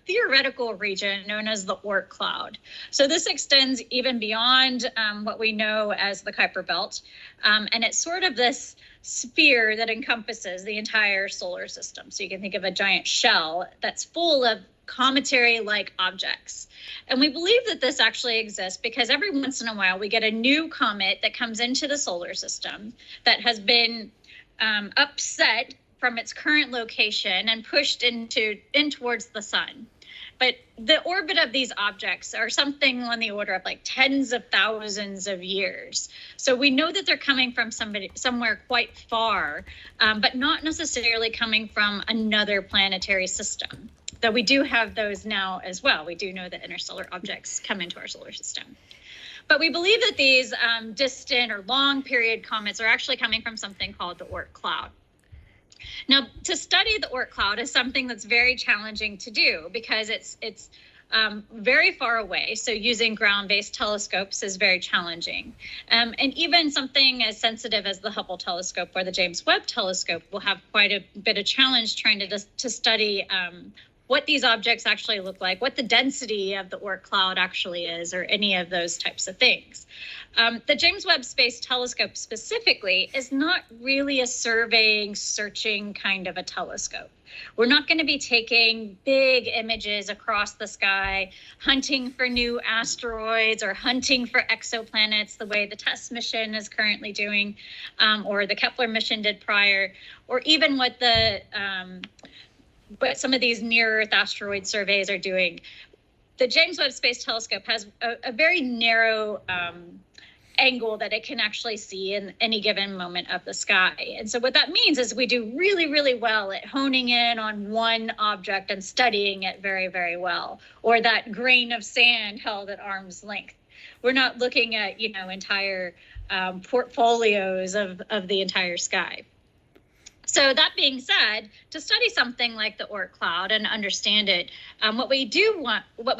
theoretical region known as the Oort cloud. So this extends even beyond what we know as the Kuiper Belt. And it's sort of this sphere that encompasses the entire solar system. So you can think of a giant shell that's full of cometary-like objects. And we believe that this actually exists because every once in a while we get a new comet that comes into the solar system that has been upset from its current location and pushed in towards the sun. But the orbit of these objects are something on the order of like tens of thousands of years. So we know that they're coming from somewhere quite far, but not necessarily coming from another planetary system. Though we do have those now as well. We do know that interstellar objects come into our solar system. But we believe that these distant or long period comets are actually coming from something called the Oort cloud. Now, to study the Oort cloud is something that's very challenging to do because it's very far away. So using ground-based telescopes is very challenging. And even something as sensitive as the Hubble telescope or the James Webb telescope will have quite a bit of challenge trying to study what these objects actually look like, what the density of the Oort cloud actually is, or any of those types of things. The James Webb Space Telescope specifically is not really a surveying, searching kind of a telescope. We're not going to be taking big images across the sky, hunting for new asteroids or hunting for exoplanets the way the TESS mission is currently doing, or the Kepler mission did prior, or even what some of these near-Earth asteroid surveys are doing. The James Webb Space Telescope has a very narrow angle that it can actually see in any given moment of the sky. And so what that means is we do really, really well at honing in on one object and studying it very, very well, or that grain of sand held at arm's length. We're not looking at, entire portfolios of the entire sky. So that being said, to study something like the Oort cloud and understand it, what we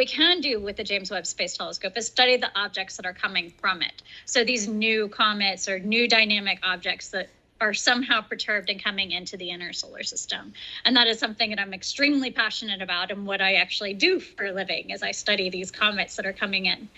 can do with the James Webb Space Telescope is study the objects that are coming from it. So these new comets or new dynamic objects that are somehow perturbed and coming into the inner solar system. And that is something that I'm extremely passionate about, and what I actually do for a living as I study these comets that are coming in.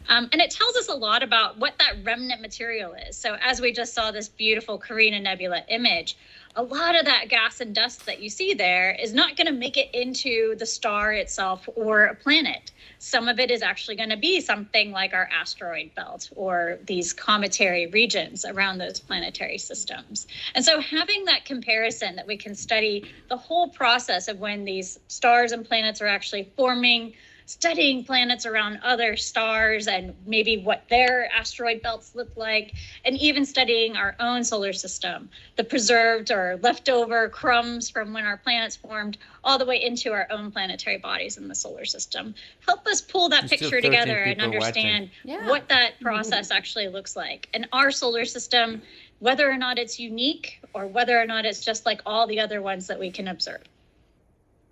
And it tells us a lot about what that remnant material is. So as we just saw this beautiful Carina Nebula image, a lot of that gas and dust that you see there is not going to make it into the star itself or a planet. Some of it is actually going to be something like our asteroid belt or these cometary regions around those planetary systems. And so having that comparison that we can study the whole process of when these stars and planets are actually forming, studying planets around other stars and maybe what their asteroid belts look like, and even studying our own solar system, the preserved or leftover crumbs from when our planets formed, all the way into our own planetary bodies in the solar system. Help us pull that picture together and understand what that process actually looks like. And our solar system, whether or not it's unique or whether or not it's just like all the other ones that we can observe.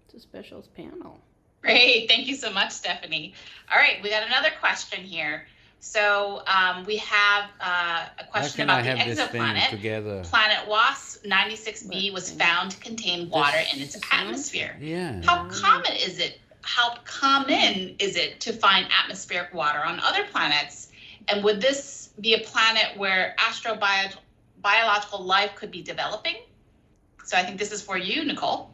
It's a specials panel. Great. Thank you so much, Stephanie. All right, we got another question here. So we have a question about the exoplanet. Planet WASP 96b was found to contain water in its atmosphere. Yeah. How common is it to find atmospheric water on other planets? And would this be a planet where astrobiological life could be developing? So I think this is for you, Nicole.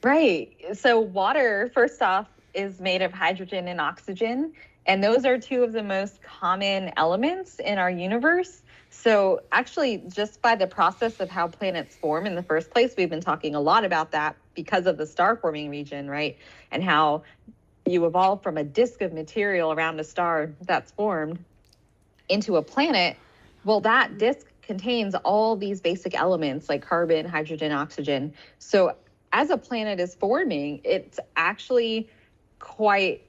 Right. So water, first off, is made of hydrogen and oxygen, and those are two of the most common elements in our universe. So actually, just by the process of how planets form in the first place, we've been talking a lot about that because of the star forming region, right? And how you evolve from a disk of material around a star that's formed into a planet. Well, that disk contains all these basic elements like carbon, hydrogen, oxygen. So as a planet is forming, it's actually quite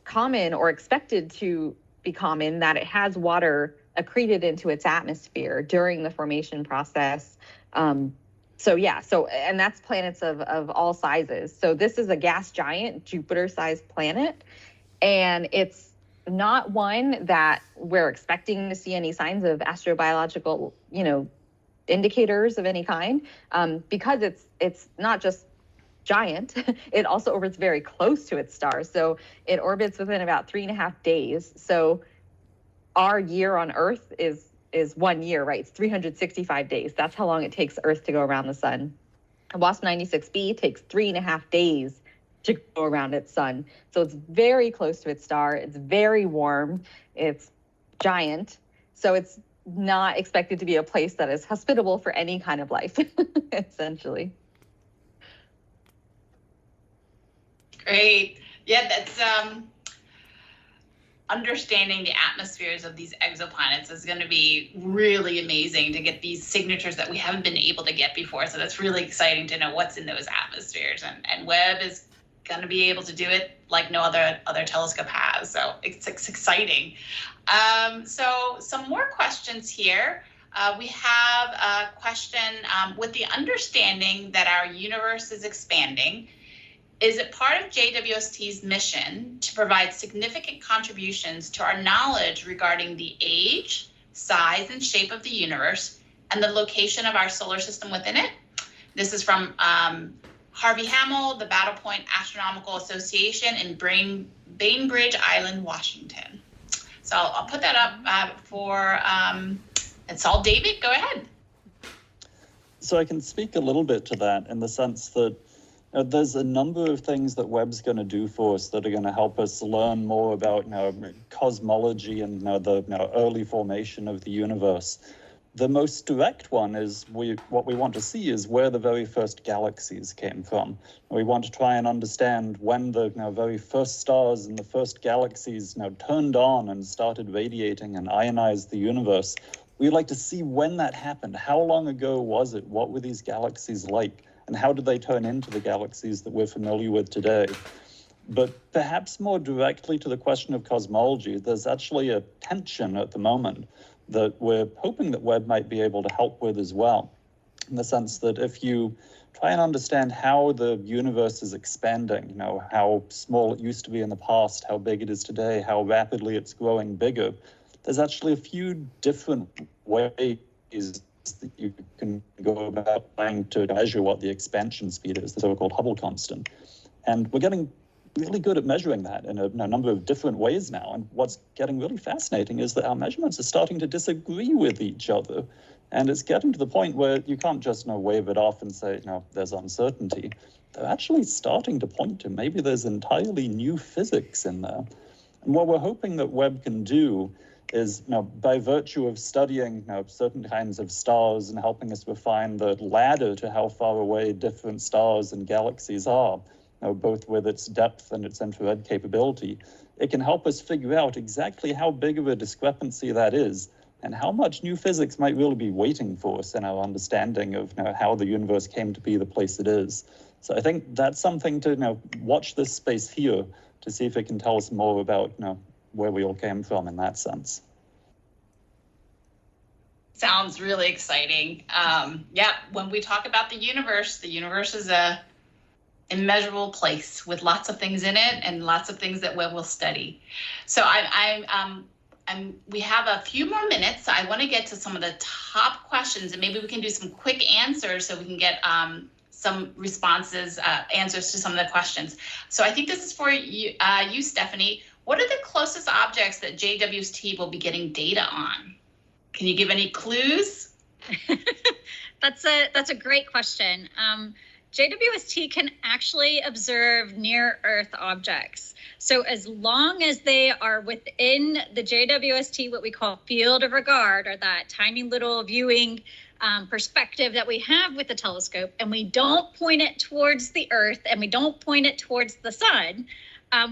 common, or expected to be common, that it has water accreted into its atmosphere during the formation process. And that's planets of all sizes. So this is a gas giant, Jupiter-sized planet, and it's not one that we're expecting to see any signs of astrobiological, indicators of any kind, because it's not just giant, it also orbits very close to its star. So it orbits within about 3.5 days. So our year on Earth is 1 year, right? It's 365 days. That's how long it takes Earth to go around the sun. WASP 96b takes 3.5 days to go around its sun. So it's very close to its star. It's very warm. It's giant. So it's not expected to be a place that is hospitable for any kind of life, essentially. Great. Yeah, that's understanding the atmospheres of these exoplanets is going to be really amazing to get these signatures that we haven't been able to get before. So that's really exciting to know what's in those atmospheres. And Webb is going to be able to do it like no other telescope has. So it's exciting. So some more questions here. We have a question, with the understanding that our universe is expanding, is it part of JWST's mission to provide significant contributions to our knowledge regarding the age, size, and shape of the universe and the location of our solar system within it? This is from Harvey Hamill, the Battle Point Astronomical Association in Bainbridge Island, Washington. So I'll put that up for, it's all David, go ahead. So I can speak a little bit to that in the sense that there's a number of things that Webb's going to do for us that are going to help us learn more about cosmology and the early formation of the universe. The most direct one is what we want to see is where the very first galaxies came from. We want to try and understand when the very first stars and the first galaxies turned on and started radiating and ionized the universe. We'd like to see when that happened. How long ago was it? What were these galaxies like? And how did they turn into the galaxies that we're familiar with today? But perhaps more directly to the question of cosmology, there's actually a tension at the moment that we're hoping that Webb might be able to help with as well, in the sense that if you try and understand how the universe is expanding, how small it used to be in the past, how big it is today, how rapidly it's growing bigger, there's actually a few different ways that you can go about trying to measure what the expansion speed is, the so-called Hubble constant. And we're getting really good at measuring that in a number of different ways now. And what's getting really fascinating is that our measurements are starting to disagree with each other. And it's getting to the point where you can't just wave it off and say, there's uncertainty. They're actually starting to point to maybe there's entirely new physics in there. And what we're hoping that Webb can do is, by virtue of studying certain kinds of stars and helping us refine the ladder to how far away different stars and galaxies are, both with its depth and its infrared capability, it can help us figure out exactly how big of a discrepancy that is and how much new physics might really be waiting for us in our understanding of how the universe came to be the place it is. So I think that's something to watch this space here to see if it can tell us more about where we all came from in that sense. Sounds really exciting. Yeah, when we talk about the universe is a immeasurable place with lots of things in it and lots of things that Webb will study. So we have a few more minutes. So I want to get to some of the top questions, and maybe we can do some quick answers so we can get some responses, answers to some of the questions. So I think this is for you, Stephanie. What are the closest objects that JWST will be getting data on? Can you give any clues? That's a great question. JWST can actually observe near-Earth objects. So as long as they are within the JWST, what we call field of regard, or that tiny little viewing perspective that we have with the telescope, and we don't point it towards the Earth and we don't point it towards the sun,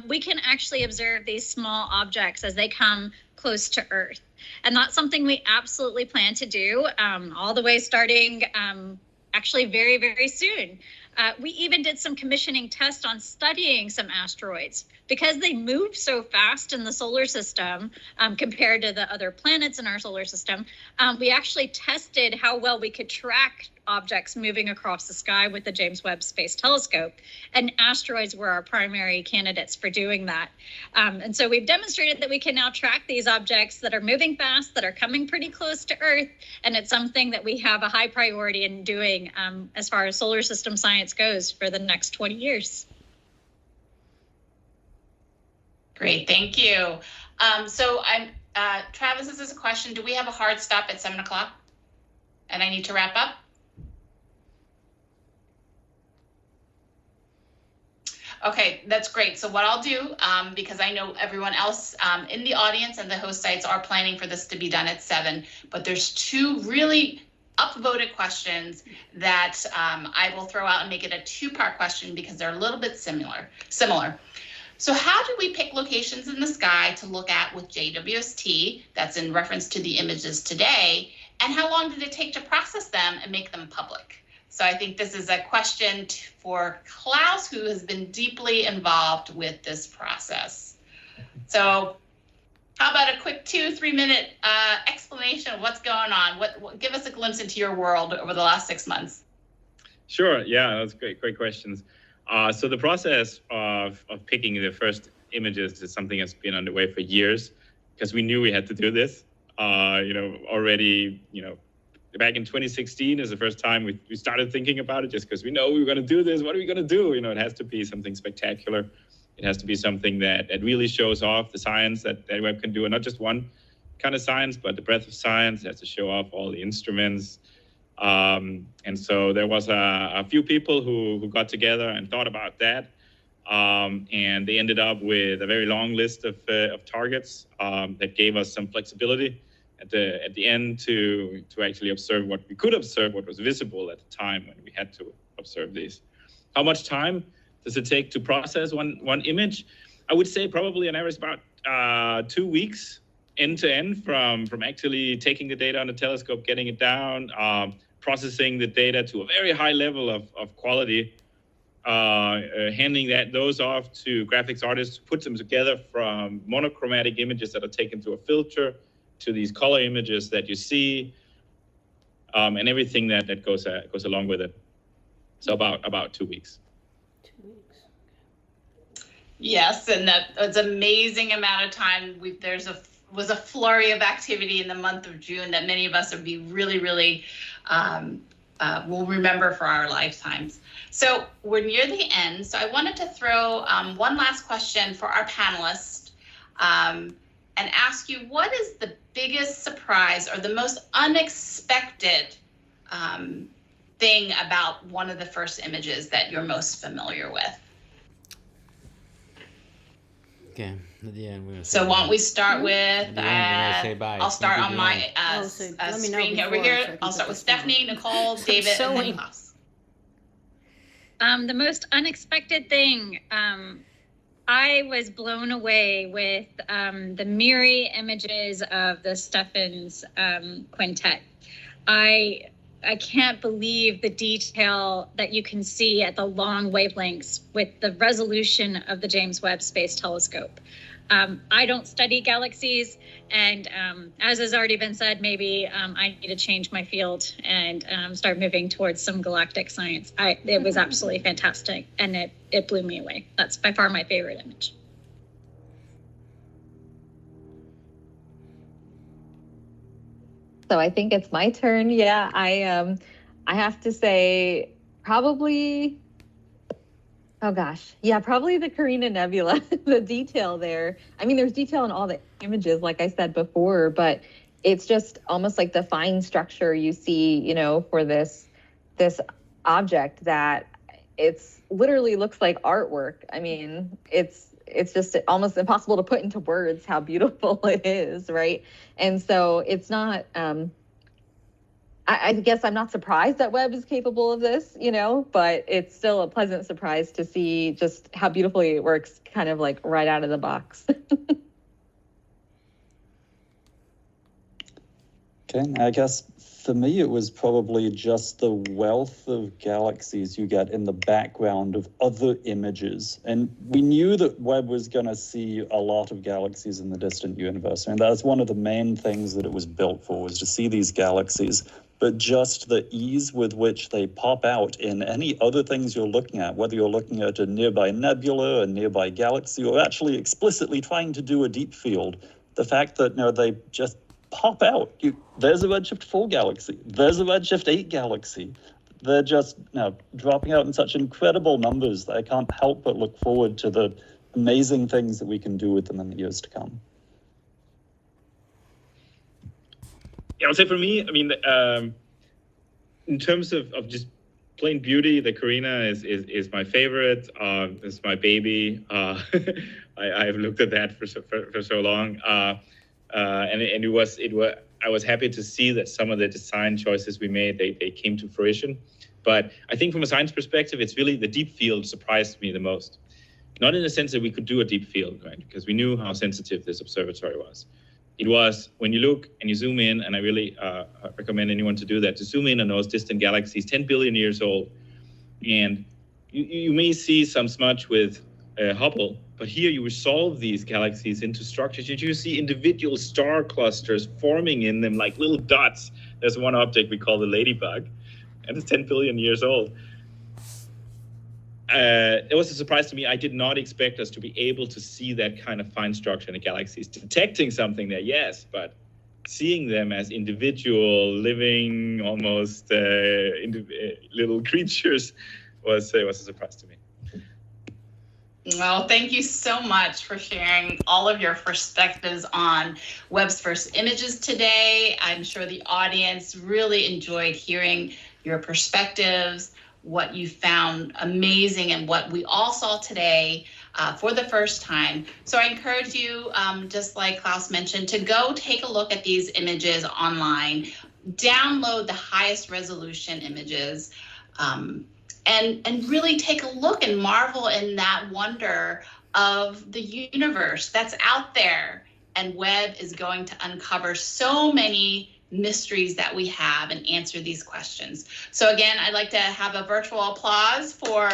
we can actually observe these small objects as they come close to Earth. And that's something we absolutely plan to do all the way starting actually very, very soon. We even did some commissioning tests on studying some asteroids because they move so fast in the solar system compared to the other planets in our solar system. We actually tested how well we could track objects moving across the sky with the James Webb Space Telescope, and asteroids were our primary candidates for doing that. And so we've demonstrated that we can now track these objects that are moving fast, that are coming pretty close to Earth, and it's something that we have a high priority in doing as far as solar system science goes for the next 20 years. Great, thank you. So Travis, this is a question. Do we have a hard stop at 7 o'clock? And I need to wrap up? Okay, that's great. So what I'll do, because I know everyone else in the audience and the host sites are planning for this to be done at 7, but there's 2 really upvoted questions that I will throw out and make it a 2-part question because they're a little bit similar. So how do we pick locations in the sky to look at with JWST, that's in reference to the images today, and how long did it take to process them and make them public? So I think this is a question for Klaus, who has been deeply involved with this process. So how about a quick 2-3 minute explanation of what's going on? Give us a glimpse into your world over the last 6 months. Sure, yeah, that's great questions. So the process of picking the first images is something that's been underway for years because we knew we had to do this, already, back in 2016 is the first time we started thinking about it, just because we know we were going to do this. What are we going to do? You know, it has to be something spectacular. It has to be something that really shows off the science that Webb can do, and not just one kind of science, but the breadth of science. It has to show off all the instruments. And so there was a few people who got together and thought about that. And they ended up with a very long list of targets that gave us some flexibility at the end to actually observe what we could observe, what was visible at the time when we had to observe these. How much time does it take to process one image? I would say probably on average about 2 weeks end to end from actually taking the data on the telescope, getting it down, processing the data to a very high level of quality, handing those off to graphics artists, put them together from monochromatic images that are taken through a filter to these color images that you see, and everything that goes along with it. So about 2 weeks. 2 weeks. Yes, and that's an amazing amount of time. Was a flurry of activity in the month of June that many of us would be really, really will remember for our lifetimes. So we're near the end. So I wanted to throw one last question for our panelists and ask you, what is the biggest surprise or the most unexpected thing about one of the first images that you're most familiar with? Okay, at the end we're So why don't we start with, say bye. I'll start on my so let me know screen over before here. so I can I'll put start with this down. Stephanie, Nicole, David, and then sewing. Klaus. The most unexpected thing, I was blown away with the Miri images of the Stephens quintet. I can't believe the detail that you can see at the long wavelengths with the resolution of the James Webb Space Telescope. I don't study galaxies, and as has already been said, maybe I need to change my field and start moving towards some galactic science. It was absolutely fantastic, and it blew me away. That's by far my favorite image. So I think it's my turn. Yeah, I have to say probably, oh gosh, yeah, probably the Carina Nebula. The detail there. I mean, there's detail in all the images, like I said before, but it's just almost like the fine structure you see, you know, for this object that it's literally looks like artwork. I mean, it's just almost impossible to put into words how beautiful it is, right? And so it's not, I guess I'm not surprised that Webb is capable of this, you know, but it's still a pleasant surprise to see just how beautifully it works kind of like right out of the box. Okay, I guess for me, it was probably just the wealth of galaxies you get in the background of other images. And we knew that Webb was going to see a lot of galaxies in the distant universe. And that's one of the main things that it was built for, was to see these galaxies. But just the ease with which they pop out in any other things you're looking at, whether you're looking at a nearby nebula, a nearby galaxy, or actually explicitly trying to do a deep field, the fact that, you know, they just pop out. There's a Redshift 4 galaxy. There's a Redshift 8 galaxy. They're just, you know, dropping out in such incredible numbers that I can't help but look forward to the amazing things that we can do with them in the years to come. Yeah, I would say for me, I mean, in terms of just plain beauty, the Carina is my favorite. It's my baby. I've looked at that for so long. And it was I was happy to see that some of the design choices we made, they came to fruition. But I think from a science perspective, it's really the deep field surprised me the most. Not in the sense that we could do a deep field, right? Because we knew how sensitive this observatory was. It was when you look and you zoom in, and I really recommend anyone to do that, to zoom in on those distant galaxies, 10 billion years old. And you may see some smudge with Hubble, but here you resolve these galaxies into structures. You see individual star clusters forming in them like little dots. There's one object we call the ladybug, and it's 10 billion years old. It was a surprise to me. I did not expect us to be able to see that kind of fine structure in the galaxies. Detecting something there, yes, but seeing them as individual, living, almost little creatures was a surprise to me. Well, thank you so much for sharing all of your perspectives on Webb's first images today. I'm sure the audience really enjoyed hearing your perspectives, what you found amazing, and what we all saw today for the first time. So I encourage you, just like Klaus mentioned, to go take a look at these images online, download the highest resolution images, and really take a look and marvel in that wonder of the universe that's out there. And Webb is going to uncover so many mysteries that we have and answer these questions. So again, I'd like to have a virtual applause for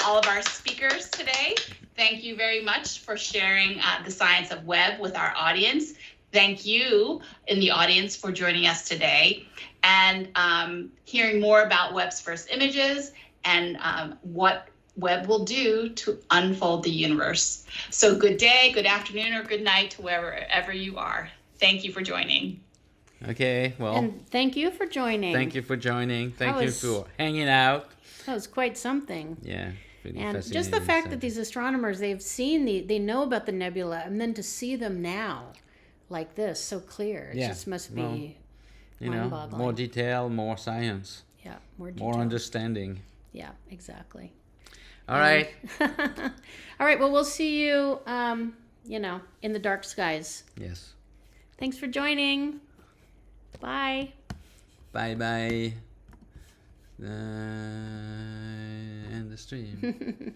all of our speakers today. Thank you very much for sharing the science of Webb with our audience. Thank you in the audience for joining us today and hearing more about Webb's first images and what Webb will do to unfold the universe. So good day, good afternoon, or good night to wherever you are. Thank you for joining. Okay, well. And thank you for joining. Thank you for joining. Thank you for hanging out. That was quite something. Yeah. And just the fact that these astronomers, they've seen they know about the nebula, and then to see them now like this, so clear, it just must be mind-boggling. More detail, more science. Yeah, more detail. More understanding. Yeah, exactly. All right. All right, well, we'll see you, in the dark skies. Yes. Thanks for joining. Bye. Bye-bye. End the stream.